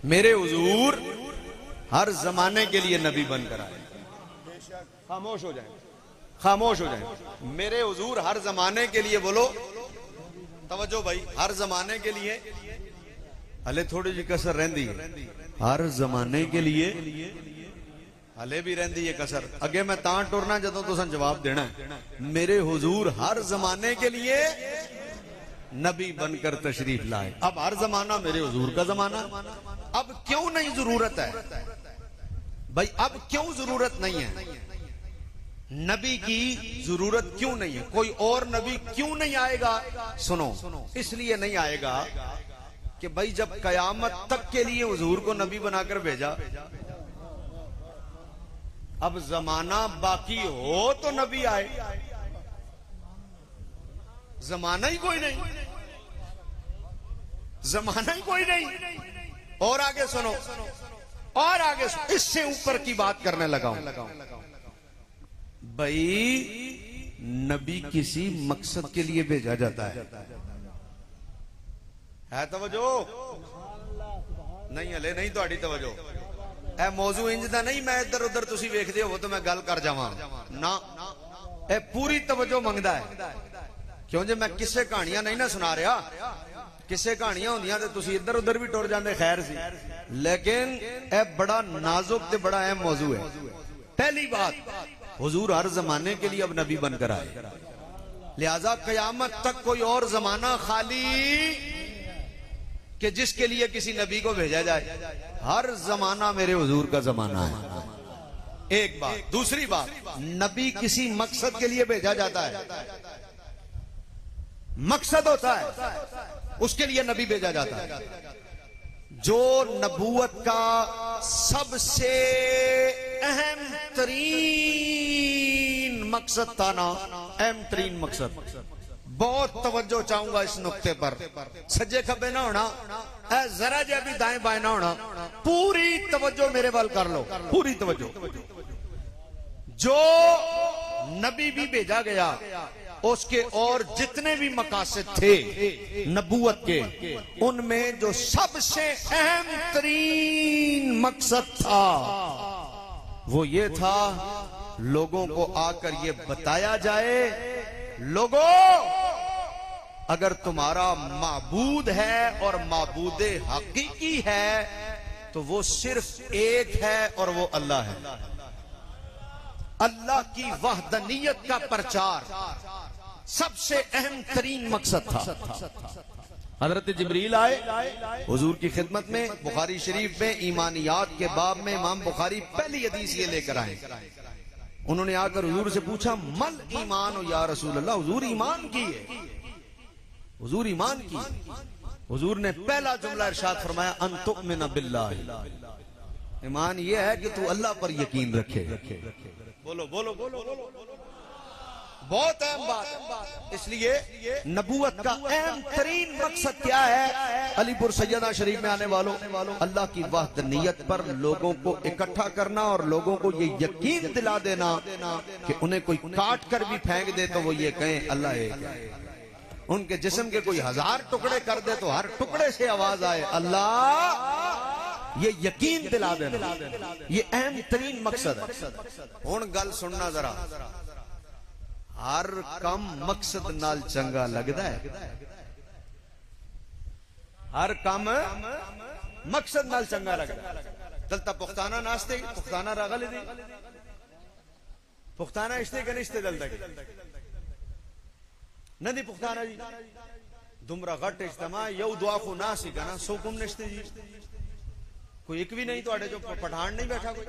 मेरे हुजूर हर जमाने के लिए नबी बनकर आए। खामोश हो जाए, खामोश हो जाए। मेरे हुजूर हर जमाने के लिए, बोलो तवज्जो भाई, हर जमाने के लिए, हले थोड़ी जी कसर रहंदी है, हर जमाने के लिए हले भी रहंदी है कसर। अगे मैं तां टुरना जदों तुसां जवाब देना है। मेरे हुजूर हर जमाने के लिए नबी बनकर तशरीफ लाए। अब हर जमाना मेरे हुजूर का जमाना। अब क्यों नहीं जरूरत है भाई, अब क्यों जरूरत नहीं है? नबी की जरूरत क्यों नहीं है? कोई और नबी क्यों नहीं आएगा? सुनो, इसलिए नहीं आएगा कि भाई जब कयामत तक के लिए हुजूर को नबी बनाकर भेजा, अब जमाना बाकी हो तो नबी आए, जमाना ही कोई नहीं, जमाना ही कोई नहीं। और आगे सुनो, और आगे सुनो, इससे ऊपर की बात करने लगा हूं। भाई नबी किसी मकसद के लिए भेजा जाता है तवज्जो नहीं हले नहीं थोड़ी तवज्जो ए मौजू इंज दा नहीं मैं इधर उधर तुसी वेखदे हो तो मैं गल कर जावां ना, ए पूरी तवज्जो मंगदा है। क्यों जे मैं किस्से कहानियां नहीं ना सुना रहा, किस्से कहानियां होंदियां ते तुसी इधर उधर भी टुर जांदे खैर सी, लेकिन ए बड़ा नाजुक ते बड़ा अहम मौजू है। पहली बात, हुजूर हर जमाने के लिए अब नबी बनकर आए, लिहाजा कयामत तक कोई और जमाना खाली कि जिसके लिए किसी नबी को भेजा जाए, हर जमाना मेरे हुजूर का जमाना है। एक बात। दूसरी बात, नबी किसी मकसद के लिए भेजा जाता है, मकसद होता है उसके लिए नबी भेजा जाता है। जो नबूवत का सबसे अहम तरीन मकसद था ना, अहम तरीन मकसद, बहुत तवज्जो चाहूंगा इस नुक्ते पर, सज्जे खब्बे ना होना, जरा जे भी दाएं बाएं ना होना, पूरी तवज्जो मेरे वाल कर लो, पूरी तवज्जो। जो नबी भी भेजा गया उसके और जितने भी मकासद थे नबूवत के, उनमें जो सबसे अहम तरीन मकसद था वो ये था, लोगों को आकर ये बताया जाए, लोगों अगर तुम्हारा माबूद है और माबूद हकीकी है तो वो सिर्फ एक है और वो अल्लाह है। अल्लाह की वहदनियत का प्रचार सबसे अहम तरीन मकसद था। हजरत जिब्रील आए हुजूर की खिदमत में, बुखारी शरीफ में ईमानियात के बाब में इमाम बुखारी पहली हदीस ये लेकर आए। उन्होंने आकर हुजूर से पूछा, मल ईमान हो या रसूल अल्लाह, हुजूर ईमान की है, हुजूर ईमान की। हुजूर ने पहला जुमला इरशाद फरमाया, अन तुमिन बिल्लाह, ईमान ये है कि तू अल्लाह पर यकीन रखे। बोलो बोलो बोलो बोलो, बहुत अहम बात। इसलिए नबूवत का अहम तरीन मकसद क्या है? अलीपुर सैयदा शरीफ में आने वालों, अल्लाह की वहदनियत पर लोगों को इकट्ठा करना और लोगों को ये यकीन दिला देना कि उन्हें कोई काट कर भी फेंक दे तो वो ये कहें अल्लाह एक है। उनके जिस्म के कोई 1000 टुकड़े कर दे तो हर टुकड़े से आवाज आए अल्लाह, ये यकीन दिला देना, ये अहम तरीन मकसद है। हुण गल सुनना जरा, हर कम मकसद नाल चंगा लगदा है, हर कम मकसद नाल चंगा लगदा है। दलता पुख्ताना नाश्ते, पुख्ताना रागल दी, पुख्ताना इश्ते के निश्ते दलता नदी पुख्ताना जी दुमरा घट इज्तमा यू दुआ को ना सीखना सोकुम निश्ते जी। कोई एक भी नहीं तो जो पठान नहीं बैठा, कोई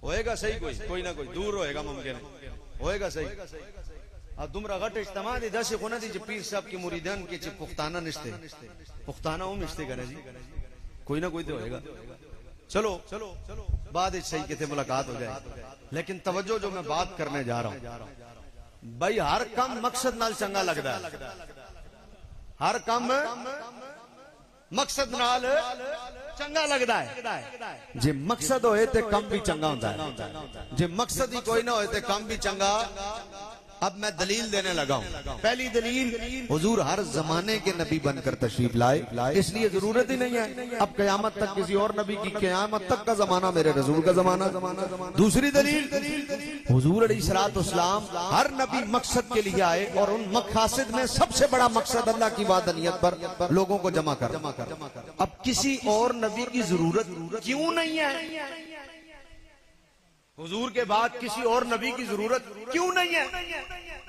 होएगा सही, कोई ना कोई दूर होएगा, मुमकिन होएगा सही। दुमरा घट इज्तमा दी दस खुना दी पीर साहब की मुरीदान के पुख्ताना निश्ते, पुख्ताना वो निश्ते करे जी, कोई ना कोई तो होएगा। चलो चलो बाद सही कहते मुलाकात हो जाए। लेकिन तवज्जो जो मैं बात करने जा रहा हूं भाई, हर कम मकसद नाल चंगा लगदा है, हर कम मकसद नाल चंगा लगदा है। जे मकसद होए ते कम भी चंगा होता है, जे मकसद ही कोई ना होए ते कम भी चंगा। अब मैं दलील देने लगा हूं। पहली दलील, हुजूर हर जमाने के नबी बनकर तशरीफ लाए, इसलिए जरूरत ही नहीं है अब कयामत तक किसी और नबी की, कयामत तक का जमाना मेरे रसूल का जमाना। दूसरी दलील, हुजूर अलैहिस्सलाम हर नबी मकसद के लिए आए और उन मकासद में सबसे बड़ा मकसद अल्लाह की वहदनियत पर लोगों को जमा कर। अब किसी और नबी की जरूरत क्यों नहीं है? हुजूर के बाद किसी और नबी की जरूरत क्यों नहीं है?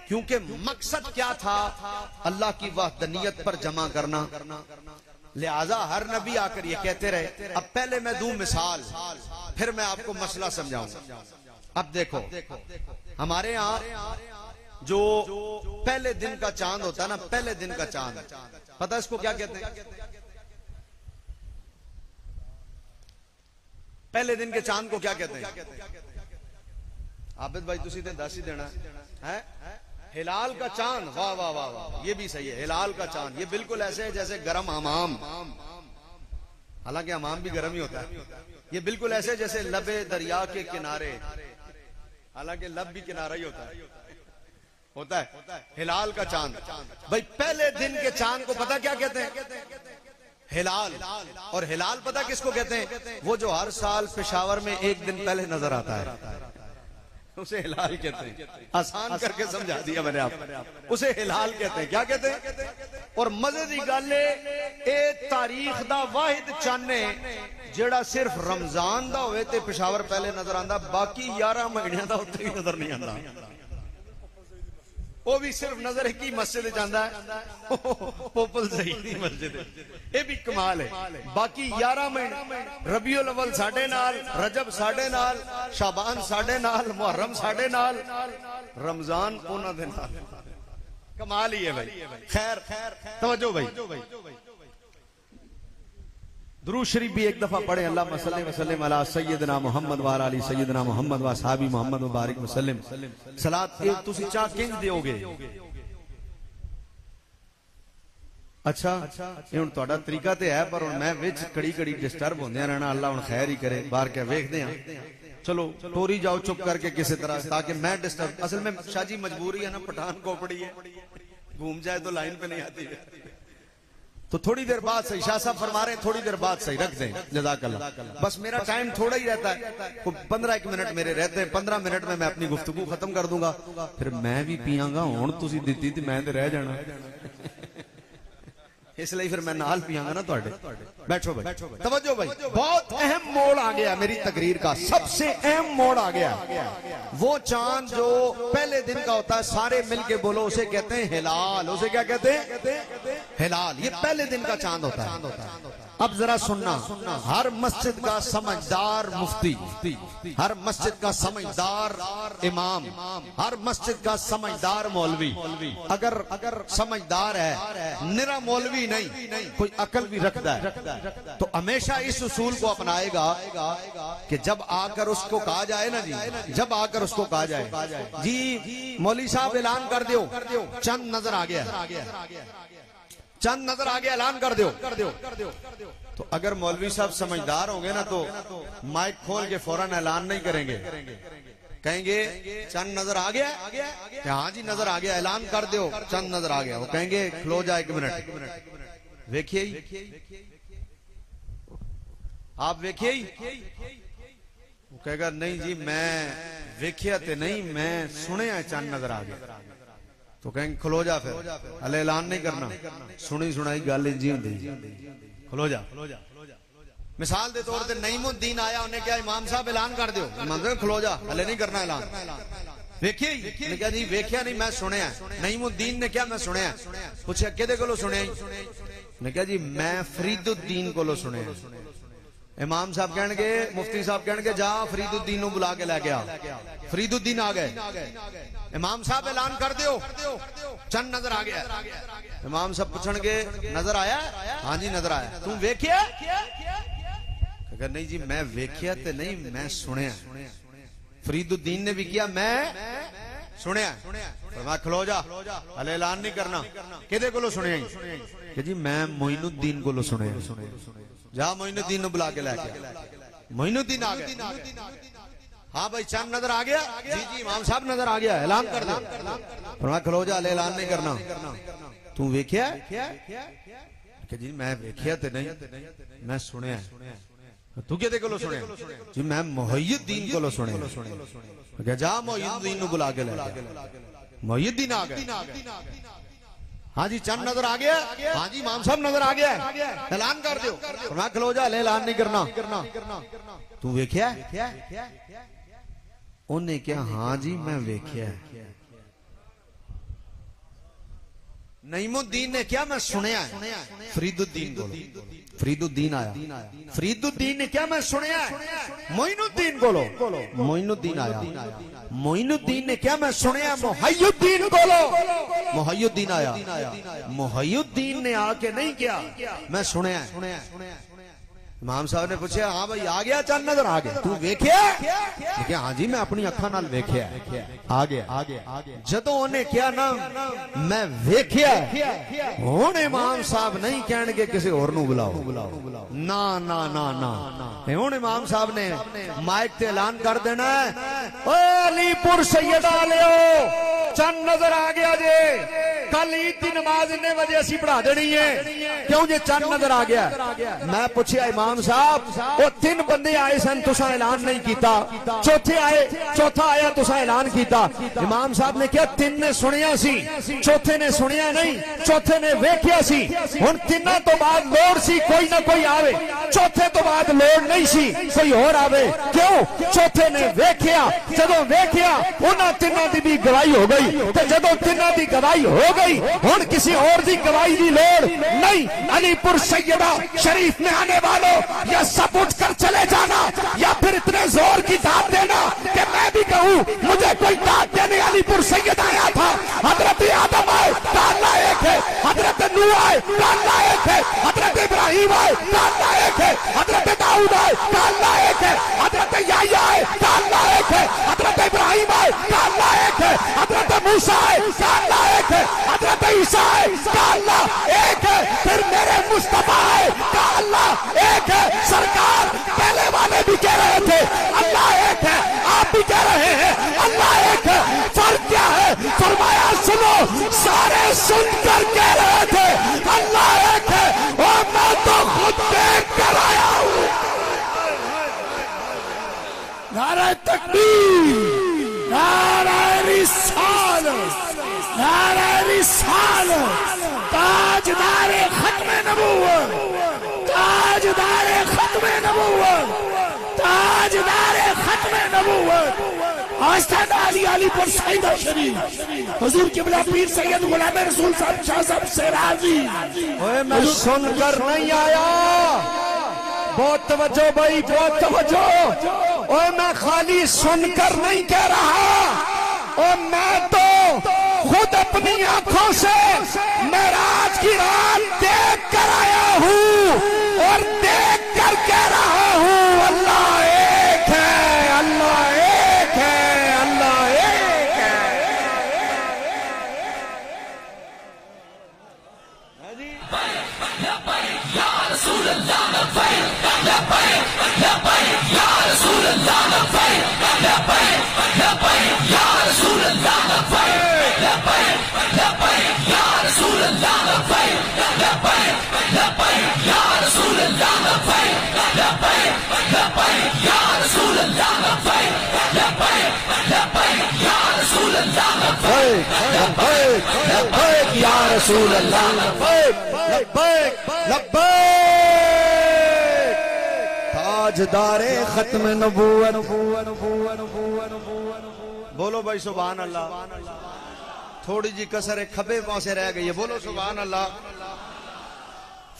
क्योंकि मकसद क्या था? अल्लाह की वहदनियत पर जमा करना। लिहाजा हर नबी आकर ये कहते रहे। अब पहले मैं दूं मिसाल, फिर मैं आपको मसला समझाऊंगा। अब देखो, हमारे यहाँ जो पहले दिन का चांद होता है ना, पहले दिन का चांद, पता है इसको क्या कहते हैं? पहले दिन के चांद को क्या कहते हैं? आबिद भाई तुसी ते दस ही देना है। हिलाल का चांद, वाह वाह वाह वाह, ये भी सही है। हिलाल का चांद ये बिल्कुल ऐसे है जैसे गरम हमाम, हालांकि हमाम भी गर्म ही होता है। ये बिल्कुल ऐसे जैसे लबे दरिया के किनारे, हालांकि लब भी किनारा ही होता है हिलाल का चांद। भाई पहले दिन के चांद को पता क्या कहते हैं? हिलाल। और हिलाल पता किसको कहते हैं? वो जो हर साल पेशावर में एक दिन पहले नजर आता है, उसे हिलाल कहते हैं। आसान करके समझा दिया मैंने आप, उसे हिलाल कहते हैं। क्या कहते हैं? और मजे की गल ए तारीख दा वाहिद चाने जेड़ा सिर्फ रमजान दा होवे ते पेशावर पहले नजर आंदा, बाकी 11 महीनों दा उत्ते ही नजर नहीं आंदा। वो भी सिर्फ नजर एक ही मस्जिद जाता है, पोपल सही मस्जिद, ये भी कमाल है। बाकी 11 महीने रबीउल अव्वल साडे नाल, रजब साडे नाल, शाबान साडे नाल, मुहर्रम साडे नाल, रमजान उन्हां दे नाल। कमाल ही है भाई। खैर तवज्जो भाई, दुरूद शरीफ भी एक दफा पढ़े। अल्लाहुम्मा सल्ली व सल्लिम अला सय्यदना मुहम्मद व अला आलि सय्यदना मुहम्मद व सहाबी मुहम्मद मुबारक वसल्लम। सलात ए तुसी चाह किंज दियोगे? अच्छा ये हुण तुहाडा तरीका ते है, पर हुण मैं विच कड़ी कड़ी डिस्टर्ब होंदे रहना। अल्लाह हुण खैर ही करे, बाहर क्या वेखदे हां। चलो टोरी जाओ चुप करके किसी तरह, ताकि मैं डिस्टर्ब, असल में शाजी मजबूरी है ना, पठान खोपड़ी है, घूम जाए तो लाइन पे नहीं आती है। तो थोड़ी देर बाद सही, शाह साहब फरमा रहे हैं थोड़ी देर बाद सही, रख दें, जज़ाकल्लाह। बस मेरा टाइम थोड़ा ही रहता है, 15 मिनट मेरे रहते हैं। 15 मिनट में मैं अपनी गुफ्तगू खत्म कर दूंगा, फिर मैं भी पियांगा। हुण तुसी दित्ती ते मैं ते रह जाना, इसलिए फिर मैं नाल पियांगा ना तुहाडे। बैठो भाई, तवज्जो भाई, बहुत अहम मोड़ आ गया मेरी तकरीर का, सबसे अहम मोड़ आ गया। वो चांद जो पहले दिन का होता है, सारे मिलके बोलो, उसे कहते हैं हिलाल। उसे क्या कहते हैं? हिलाल। ये पहले दिन का चांद होता है। अब जरा सुनना, हर मस्जिद का समझदार मुफ्ती, हर मस्जिद का समझदार इमाम, हर मस्जिद का समझदार मौलवी, अगर समझदार है, निरा मौलवी नहीं, कोई अकल भी रखता है, तो हमेशा इस उसूल को अपनाएगा कि जब आकर उसको कहा जाए ना जी, जब आकर उसको कहा जाए जी मौलवी साहब ऐलान कर दो, चंद नजर आ गया, चंद नजर आ गया, ऐलान कर दो। तो अगर मौलवी साहब समझदार होंगे ना, तो माइक खोल के फौरन ऐलान नहीं करेंगे, कहेंगे चंद नजर आ गया, हाँ जी नजर आ गया, ऐलान कर दो चंद नजर आ गया। वो कहेंगे खलो जा 1 मिनट, वेखिए आप वेखिए। वो कहेगा नहीं जी मैं वेखिया ते नहीं, मैं सुने चंद नजर आ गया। तो कहेंगे खलो जा, फिर हले ऐलान नहीं करना, सुनी सुनाई गल इंजी होंदी, खलो जा। मिसाल के तौर पर नईमुद्दीन आया, उन्हें क्या इमाम साहब ऐलान कर दो, इमाम साहब खलो जा, हले नहीं करना ऐलान, वेखिए। ने क्या जी वेखिया नहीं, मैं सुनिया। नईमुद्दीन ने क्या? मैं सुनिया। पूछा किहदे कोलों सुनिया? ने क्या जी मैं फरीदुद्दीन कोलों सुनिया। इमाम साहब कहणगे, मुफ्ती साहब कहणगे जा फरीदुद्दीन नूं बुला के लैके आ। फरीदुद्दीन आ गए, इमाम साहब ऐलान कर दो चंद नजर आ गया। इमाम साहब पूछणगे नजर आया? हाँ जी नजर आया। तू वेखिया? अगर नहीं जी मैं वेखिया ते नहीं, मैं सुनिया। फरीदुद्दीन ने भी किया, मैं सुनिया। मैं खलो जा, हले ऐलान नहीं करना। किहदे कोलों सुनिया? कि जी मैं मोइनुद्दीन कोलों सुनिया। जा मोइनुद्दीन बुला के लैके। मोइनुद्दीन आ गया, हाँ भाई चंद नजर आ गया? जी जी इमाम साहब नजर आ गया, ऐलान कर दो। मैं खलो जा, हले ऐलान नहीं करना। तू वेखिया? कि जी मैं वेखिया ते नहीं, मैं सुनिया। तू किहदे कोलों सुनिया? जी मैं मोहियुद्दीन कोलों सुनिया। जा मोहियुद्दीन नूं बुला के लैके। मोहियुद्दीन आ गया, हाँ जी चंद नजर आ गया? हाँ जी इमाम साहब नजर आ गया, ऐलान कर दो। मैं खलो जा, ऐलान नहीं करना। तू वेखिया? उन्हें क्या? हाँ जी मैं वेखिया। नईमुद्दीन ने क्या मैं सुनया फरीदुद्दीन बोलो फरीदुद्दीन आया फरीदुद्दीन ने क्या मैं सुनया मोइनुद्दीन बोलो मोइनुद्दीन आया मोइनुद्दीन ने क्या मैं सुनया मुहय्युद्दीन बोलो मुहय्युद्दीन आया मुहय्युद्दीन ने आके नहीं किया मैं सुनया इमाम साहब ने पूछा हाँ भाई आ गया चंद नजर आ गया तू वेख्या हाँ जी मैं अपनी अखा नाल वेख्या आ गया जदों उन्हें क्या ना मैं वेख्या हुण इमाम साहब नहीं कहणगे किसी होर नूं बुलाओ ना ना ना ना हुण इमाम साहब ने माइक ते ऐलान कर देना है ओ अलीपुर सैयदा लियो चंद नजर आ गया जे कल ईद की नमाज इन्ने बजे असी पढ़ा देनी है क्यों जे चंद नजर आ गया मैं पूछया इमाम साहब वो 3 बंदे आए सन तुसा ऐलान नहीं किया चौथा आया तुसा ऐलान किया इमाम साहब ने क्या 3 ने सुनिया सी चौथे ने सुनिया नहीं चौथे ने वेख्या सी हुण 3 तो बाद लोड़ सी कोई ना कोई आवे चौथे तो बाद लोड़ नहीं सी कोई और आवे क्यों चौथे ने वेख्या जदों वेख्या उन्हां 3 दी भी गवाही हो गई ते जदों 3 दी गवाही हो गई हुण किसी और दी गवाही की लोड़ नहीं अलीपुर सैयदा शरीफ में आने वालों या सब उठ कर चले जाना या फिर इतने जोर की दाद देना कि मैं भी कहूं मुझे कोई दाद देने अलीपुर सैयद आया था हजरत आदम आए अल्लाह एक है हजरत नूह आए अल्लाह एक है हजरत इब्राहिम आए अल्लाह एक है हजरत दाऊद आए अल्लाह एक है हजरत याह्या आए अल्लाह एक है हजरत इब्राहिम आए अल्लाह एक है हजरत मूसा आए अल्लाह एक है हजरत ईसा आए अल्लाह एक है फिर मेरे मुस्तफा आए अल्लाह एक है सरकार पहले वाले भी कह रहे थे अल्लाह एक है आप भी कह रहे हैं अल्लाह एक है फर्क क्या है फरमाया सुनो सारे सुनकर कह रहे थे अल्लाह एक है और मैं तो खुद देख कर आया हूं नारे तकबीर नारे रिसालत नारे रिसालत ताजदारे खत्मे नबूवत ताजदारे खत्मे नबूवत ताजदारे खत्मे नबूवत आस्ताना अली अलीपुर सैयदा शरीफ हुजूर किबला पीर सैयद गुलाम रसूल साहब शाह साहब सेराजी ओए मैं सुनकर नहीं आया बहुत तवज्जो भाई बहुत तवज्जो ओए मैं खाली सुनकर नहीं कह रहा और मैं तो खुद अपनी आंखों से मेराज की रात देख कर आया हूँ और देख कर कह रहा हूँ अल्लाह एक है अल्लाह एक है अल्लाह एक है या रसूल अल्लाह लब्बैक लब्बैक ताजदारे खत्म नबूवत बोलो भाई सुभान अल्लाह थोड़ी जी कसर खबे पासे रह गई है बोलो सुभान अल्लाह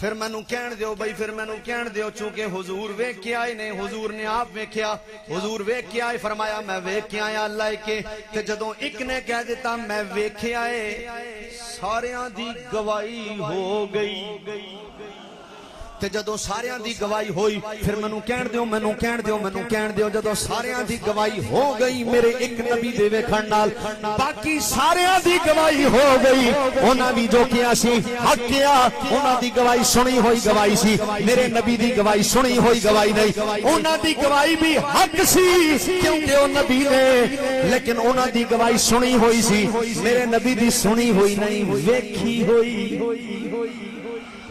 फिर मैनू कहन दियो भाई फिर मैनू कहन दियो चूंकि हुजूर वेख के आए ने हुजूर ने आप वेख्या हुजूर वेख के आए फरमाया मैं वेख के आया अल्लाह के ते जदों एक ने कह दिता मैं वेखे आए सारियां दी गवाही हो गई ते जदों सारियां दी गवाही होई फिर मैनू कहन दियो मैनू कहन दियो मैनू कहन दियो जदों सारियां दी गवाही हो गई मेरे एक नबी दे वेखण नाल बाकी सारियां दी गवाही हो गई उन्हां भी जो किया सी हक किया उन्हां दी गवाही सुनी होई गवाही सी मेरे नबी दी गवाही सुनी होई गवाही नहीं उन्हां दी गवाही भी हक सी क्योंकि ओ नबी ने लेकिन उन्हां दी गवाही सुनी होई सी मेरे नबी दी सुनी होई नहीं वेखी होई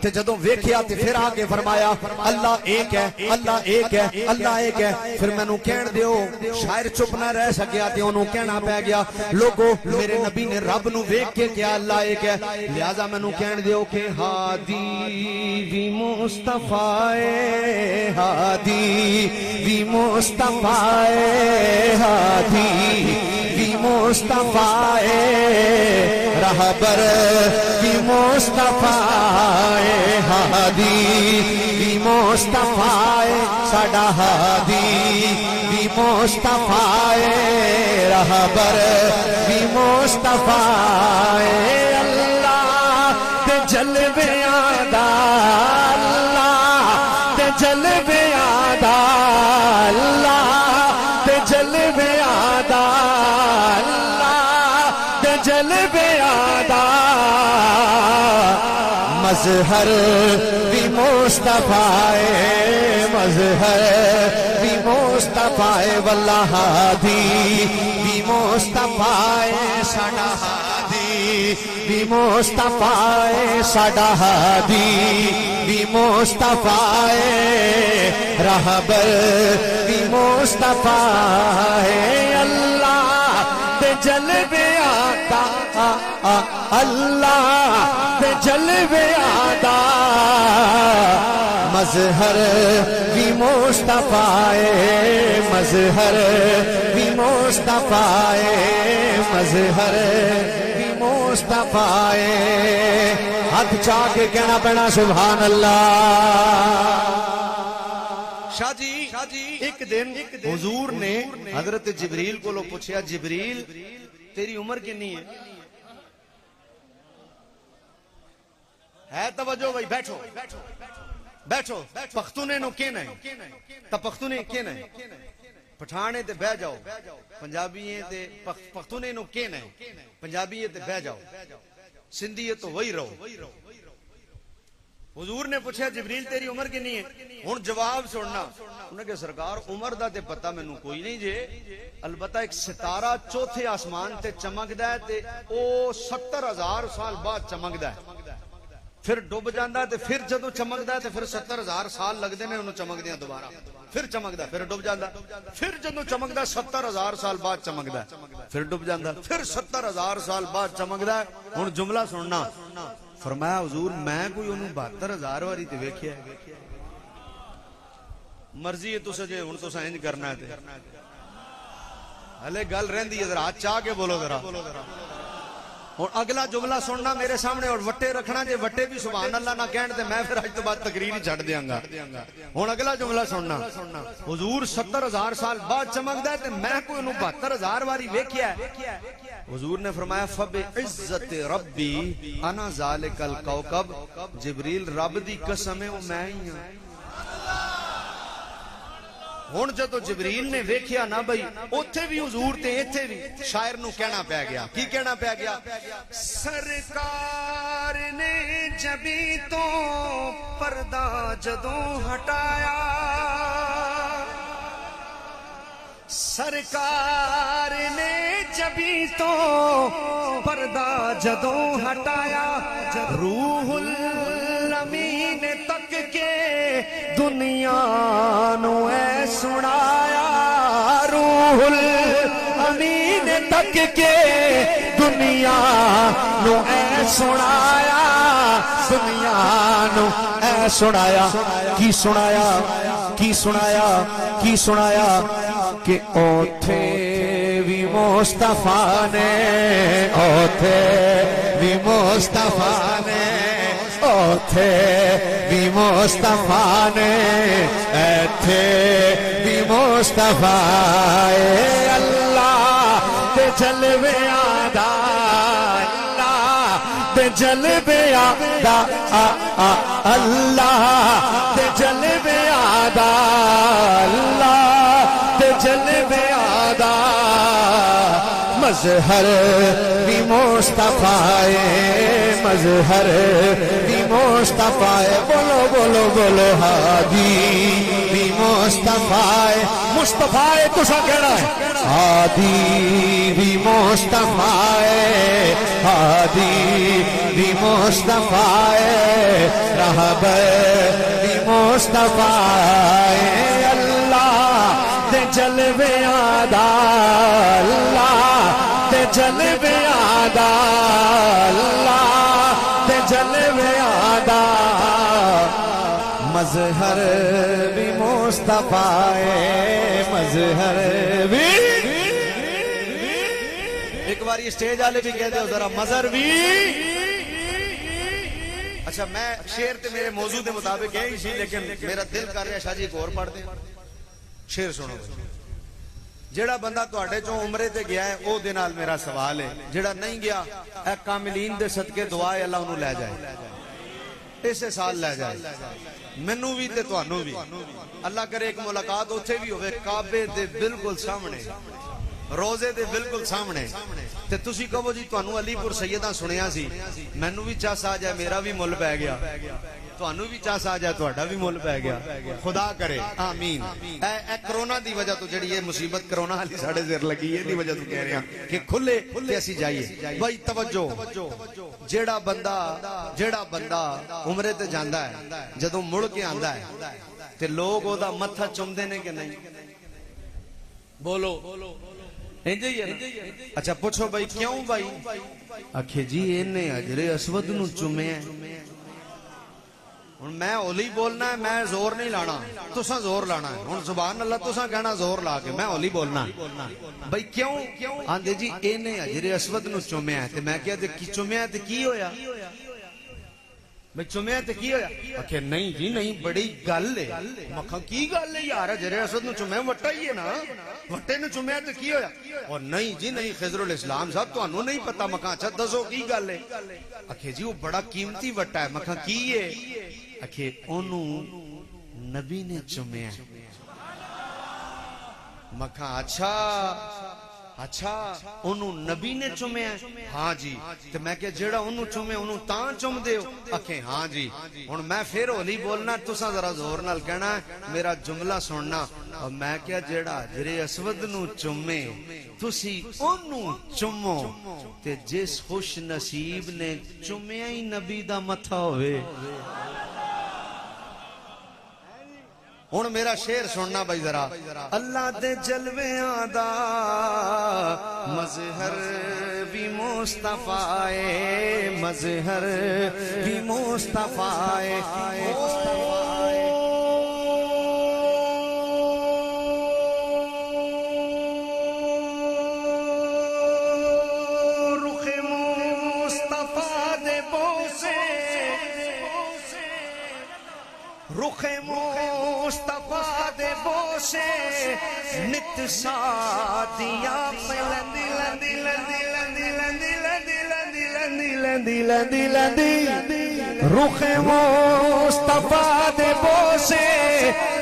ते जदों वेख्या ते फिर आके फरमाया अल्लाह एक है अल्लाह एक है अल्लाह एक है फिर मैनू कहन दियो शायर चुप ना रह सकिया ते ओनू कहना पै गया लोगो मेरे नबी ने रब नू वेख के क्या अल्लाह एक है लिहाजा मैनू कहन दियो कि हादी वी मुस्तफाए हादी वी मुस्तफाए हादी वी मुस्तफाए रहबर भी मुस्तफाए हादी भी मुस्तफाए साडा हादी भी मुस्तफाए रहबर भी मुस्तफाए अल्लाह ते जलवे आदा अल्लाह ते जलवे आदा अल्लाह ते जलवे आदा अल्लाह ते जलवे आदा मजहर भी मुस्तफाए मजहर भी मुस्तफाए वल्ला हादी भी मुस्तफाए साडा हादी भी मुस्तफाए साडा हादी भी मुस्तफाए रहबर भी मुस्तफाए अल्लाह ते जलवे आता अल्लाह ते जलवे आदा मजहर भी मुस्तफाए मजहर भी मुस्तफाए मजहर भी मुस्तफाए हाथ चाह के कहना पैना सुभान अल्लाह। शाह जी एक दिन हुजूर ने हजरत जिब्रील को पूछा जिब्रील तेरी उम्र कितनी है तवज्जो भाई बैठो बैठो पख्तूने नो कहना है पख्तूने कहना है पठाने ते बह जाओ पंजाबी ते पख्तूने नो कहना है पंजाबी ते बह जाओ सिंधी तो वही रहो। हुजूर ने पूछा जिब्रील तेरी उम्र कितनी है हुण जवाब सुनना उन्हें कहा सरकार उम्र दा ते पता मैनू कोई नहीं जे अलबत्ता एक सितारा चौथे आसमान ते चमकदा है ते ओ 70,000 साल बाद चमकदा है फिर डुब जाता है फिर जदों चमकदा है फिर 70,000 साल लगते हैं उन्होंने चमकदे दोबारा फिर चमकदा फिर डुब जाता फिर जदों चमकदा 70,000 साल बाद चमकदा फिर डुब जाता फिर 70,000 साल बाद चमकदा। हुण जुमला सुनना फरमाया हुजूर मैं कोई उन्होंने 72,000 वारी ते वेखिया मर्जी है तुसे जे हुण तुसां इंज करना है हले गल रहिंदी है जरा हाथ चाह के बोलो जरा और अगला जुमला सुनना मेरे सामने और वट्टे रखना जे वट्टे भी सुभान अल्लाह ना कहण ते मैं फिर आज तो बाद तकरीर ही छड्ड देंगा। हुण अगला जुमला सुनना हुजूर 70,000 साल बाद चमकदा है ते मैं कोई उन्होंने 72,000 वारी वेखिया हुजूर ने फरमाया फबे इज्जत रब्बी अना ज़ालिकल कौकब जिब्रील रब दी कसम है वो मैं ही हां। हुण जदों जिब्रील ने वेखिया ना बई उत्थे भी हुजूर ते इत्थे भी शायर नू कहना पै गया की कहना पै गया सरकार ने जबी तो पर्दा जदों हटाया सरकार ने जबी तो पर्दा जदों हटाया रूहुल अमीन तक के दुनिया नु ऐ सुनाया रूहुल अमीन तक के दुनिया नु ऐ सुनाया दुनिया नु ऐ सुनाया की सुनाया की सुनाया की सुनाया कि ओथे भी मुस्तफा ने ओथे भी मुस्तफा ने ओथे भी मुस्तफा ने एथे भी मुस्तफा अल्लाह ते जलवे आदा अल्लाह ते जलवे आदा अल्लाह ते जलवे आदा अल्लाह ते जलवे आदा मजहर भी मुस्तफाए मजहर भी मुस्तफाए बोलो बोलो बोलो हादी भी मुस्तफाए मुस्तफाए तुसा कहना है हादी भी मुस्तफाए हादी भी मुस्तफाए रहबर भी मुस्तफाए अल्लाह ते जलवे आदा अल्लाह ते जलवे आदा अल्लाह ते जलवे आदा मजहर भी मुस्तफाए मजहर भी एक बार स्टेज वाले भी कहते हो जरा मजर भी। अच्छा मैं शेर ते मेरे मौजू के मुताबिक है इसी, लेकिन मेरा दिल कर रहा शाह जी एक और पढ़ दे शेर सुनो। जेड़ा बंदा तुहाडे चों उमरे ते गया है ओ दे नाल मेरा सवाल है, जेड़ा नहीं गया ए कामिलीन दे सदके दुआ है अल्लाह उन्होंने लै जाए, इसे साल लै जाए, मैनू भी ते तुहानू भी। अल्लाह करे एक मुलाकात उत्थे भी होवे काबे दे बिल्कुल सामने, रोजे दे बिल्कुल सामने, ते तुसी कहो जी तुहानू अलीपुर सैयदा सुनिया सी, मैनू भी चस आ जाए, मेरा भी मुल पै गया, तुहानू भी चस आ जाए, तुहाडा भी मुल पै गया, खुदा करे आमीन। ए कोरोना दी वजह तो जेड़ी ये मुसीबत कोरोना वाली साडे सिर लगी है, दी वजह तो कह रहे हैं कि खुले ते असी जाइए। भाई तवज्जो, जेड़ा बंदा उमरे ते जांदा है, जदों मुड़ के आंदा है ते लोग ओदा मत्था चुमदे ने कि नहीं? बोलो इंज ही है ना? अच्छा पूछो भाई क्यों भाई? आखे जी इन्हें हजरे असवद नू चुमिया। हुण मैं होली बोलना है, मैं जोर नहीं लाना, तुसा जोर लाना है। हुण सुभान अल्लाह तुसा कहना जोर ला के, मैं होली बोलना भाई क्यों? आंदे जी इन्हें हजरे असवद नू चुमिया, ते मैं क्या चुमिया ते की होया भाई? चुमिया ते की होया? आखे नहीं जी नहीं, बड़ी गल है। मखा की गल है यार, हजरे असवद नू चुमिया वट्टा ही है ना, वट्टे नू चुमिया ते की होया? और नहीं जी नहीं खिजरुल इस्लाम साहब तुहानू नहीं पता। मखा अच्छा दसो की गल है? आखे जी वो बड़ा कीमती वट्टा है। मखा की है? आखे ओनू नबी ने चुमिया। मखा अच्छा ओनू नबी ने चुमिया? हाँ जी। ते मैं क्या जेड़ा ओनू चुमे ओनू तां चुम दे हो? आखे हाँ जी। हुण मैं फिर होली बोलना, तुसा जरा जोर नाल कहना मेरा जुमला सुनना। और मैं क्या जेड़ा हजरे असवद नू चुमे तुसी ओनू चुमो, ते जिस खुश नसीब ने चुमिया ही नबी दा मथा होवे। हुण मेरा शेर सुनना भाई जरा। अल्लाह दे जलवियां दा मजहर भी मुस्तफा है, मजहर भी मुस्तफा है। रुखे मुस्तफा दे बोसे नित सादिया लंदी लंदी लंदी लंदी लंदी लंदी लंदी लंदी लंदी लंदी। रुखे मुस्तफा दे बोसे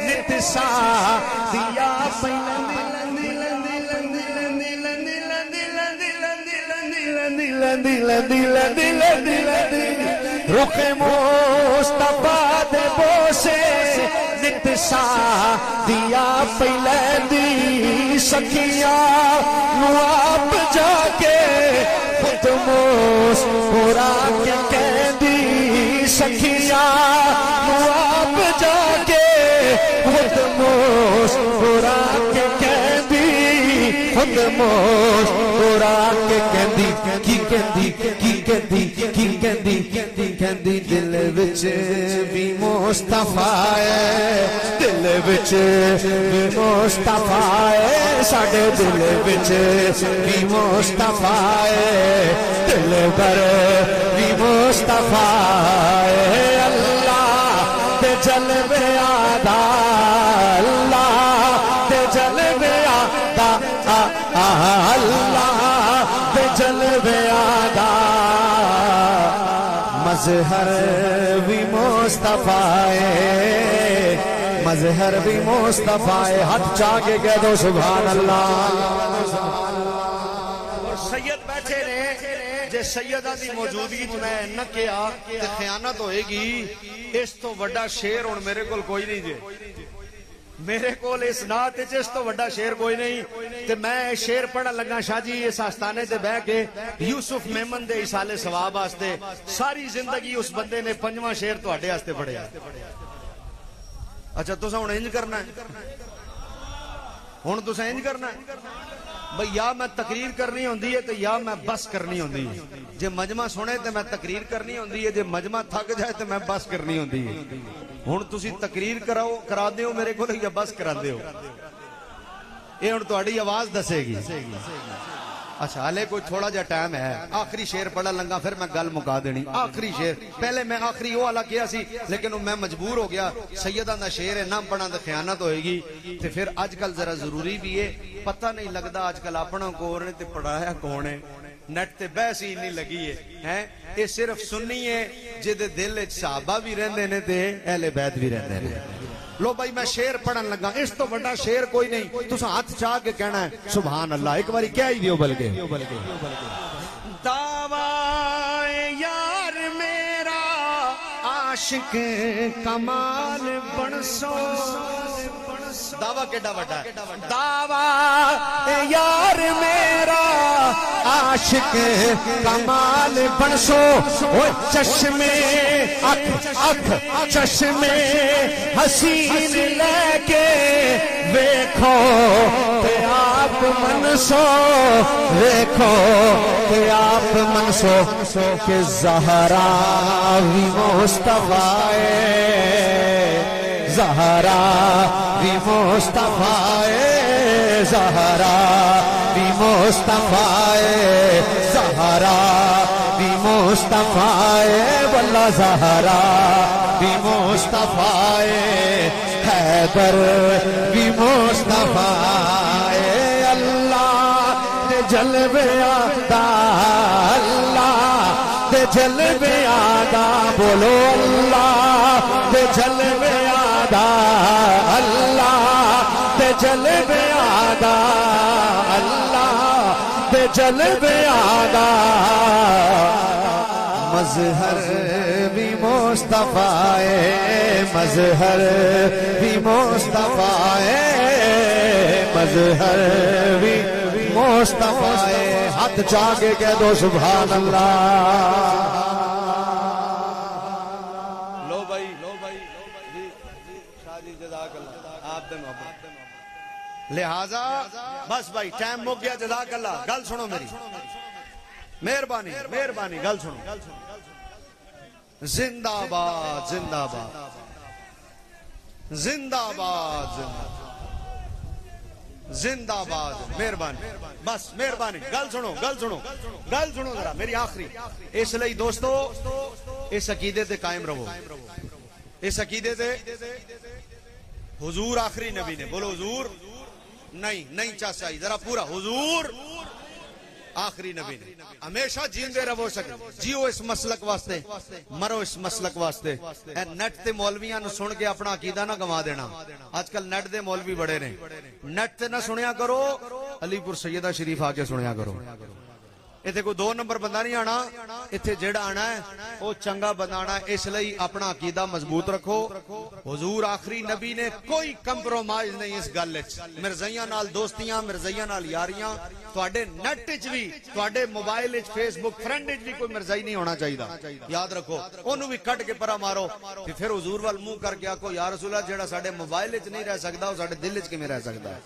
नित सादिया लंदी लंदी लंदी लंदी लंदी लंदी लंदी लंदी लंदी लंदी लंदी लंदी लंदी। रुखे मुस्तफा दे बोसे नित सादिया पैलंदी सखिया नू आप जाके खुद मुस्कुरा के कहंदी, सखिया नू आप जाके खुद मुस्कुरा के कहंदी, खुद मुस्कुरा के कहंदी की कहंदी की कहंदी की कहंदी कहंदी दिल विच भी मुस्तफा है, दिल विच भी मुस्तफा है, साडे दिल विच भी मुस्तफा है, दिल भर भी मुस्तफा है। अल्लाह दे जलवे आदा, अल्लाह दे जलवे आदा, अल्लाह दे जलवे आदा। मजहर भी मुस्तफा है, मजहर भी मुस्तफा है। हाथ चाके कह दो सुभान अल्लाह। और सैयद बैठे ने, जे सैयदा दी मौजूदगी च मैं न किया ते खयानत होएगी। इस तो वड्डा शेर हुण मेरे कोल कोई नहीं जे, मेरे कोल इस नात इस तो वड्डा शेर कोई नहीं। ते मैं शेर पढ़न लगा शाह जी इस आस्थाने ते बह के यूसुफ मेमन दे इसाले सवाब वास्ते। सारी जिंदगी उस बंदे ने पंजवां शेर तुहाडे वास्ते पढ़िया। अच्छा तुसा हुण इंज करना है, हुण तुसा इंज करना है भाई, या मैं तकरीर करनी होंदी है ते या मैं बस करनी होंदी है। जे मजमा सुने ते मैं तकरीर करनी होंदी है, जे मजमा थक जाए ते मैं बस करनी होंदी है। हुण तुसी तकरीर कराओ करा दे हो मेरे को या बस करा दे हो, ये हुण तुहाडी आवाज दसेगी। अच्छा हाले कोई थोड़ा जा टाइम है, आखिरी शेर पढ़न लगा फिर मैं गल मुका देनी। आखिरी शेर पहले मैं आखिरी वो वाला किया सी, लेकिन मैं मजबूर हो गया, सैयदा दा शेर है ना पढ़ा तो खयानत होएगी। ते फिर अजकल जरा जरूरी भी है, पता नहीं लगता अजकल अपना कौन है ते पढ़ाया कौन है, नेट ते बहस ही नहीं लगी है। ये सिर्फ सुन्नी है जिदे दिल सहाबा भी रहंदे ने ते अहले बैत भी रहंदे ने। लो भाई मैं शेर पढ़न लगा, इस तो बड़ा शेर कोई नहीं, तुस हाथ चाह के कहना है सुभान अल्लाह, एक बारी कह ही दियो बल्कि। दावा यार मेरा आशिक कमाल बनसो, दावा केड़ा बड़ा है, दावा यार मेरा आशिक कमाल बनसो, चश्मे अख चश्मे हसीन लेके देखो ते आप मनसो, देखो ते आप मनसो के ज़हरा भी मुस्तफ़ाए, ज़हरा भी मुस्तफ़ाए, ज़हरा भी मुस्तफ़ाए, ज़हरा भी मुस्तफ़ाए, वल्ला ज़हरा भी मुस्तफ़ाए, हैदर भी मुस्तफ़ाए। अल्लाह दे जलवे आदा, अल्लाह दे जलवे आदा, बोलो अल्लाह दे जलवे आदा, अल्लाह दे जलवे आदा, अल्लाह दे जलवे आदा। मजहर भी मुस्तफ़ाए, मजहर भी मुस्तफ़ाए, मजहर भी मुस्तफ़ाए। हाथ जाके कह दो सुभान अल्लाह। लो भाई जी शादी जज़ाकल्लाह आप दे मोहब्बत, लिहाजा बस भाई टाइम मुक गया, जज़ाकल्लाह। गल सुनो मेरी, मेहरबानी मेहरबानी गल सुनो। जिंदाबाद जिंदाबाद जिंदाबाद जिंदाबाद, मेहरबानी बस मेहरबानी, गल सुनो गल सुनो गल सुनो जरा मेरी आखिरी। इसलिए दोस्तों इस अकीदे ते कायम रहो, इस अकीदे ते हुजूर आखिरी नबी ने, बोलो हुजूर नहीं चाचा जरा पूरा, हुजूर आखिरी नबी ने। हमेशा जींदे रहो सके, जियो इस मसलक वास्ते, मरो इस मसलक वास्ते। नेट ते मौलवियां नु सुन के अपना अकीदा ना गवा देना। आजकल नेट दे मौलवी बड़े ने, नेट ते ना सुनिया करो, अलीपुर सैयदा शरीफ आके सुनिया करो। इत्थे कोई 2 नंबर बंदा नहीं आना, इत्थे जेड़ा आना है वो चंगा बंदा आना है। इसलिए अपना अकीदा मजबूत रखो। हुजूर आखिरी नबी ने कोई कंप्रोमाइज नहीं इस गल विच। मिर्जाइयां नाल दोस्तियां, मिर्जाइयां नाल यारियां, तुहाडे नेट विच भी, तुहाडे mobile which, Facebook friend which भी कोई मिर्जाई नहीं होना चाहिए। याद रखो, ओनू भी कट के परा मारो ते फिर हुजूर वाल मुंह करके आखो या रसूल अल्लाह, जेड़ा साडे मोबाइल विच नहीं रह सकदा, वो साडे दिल विच किवें रह सकदा है।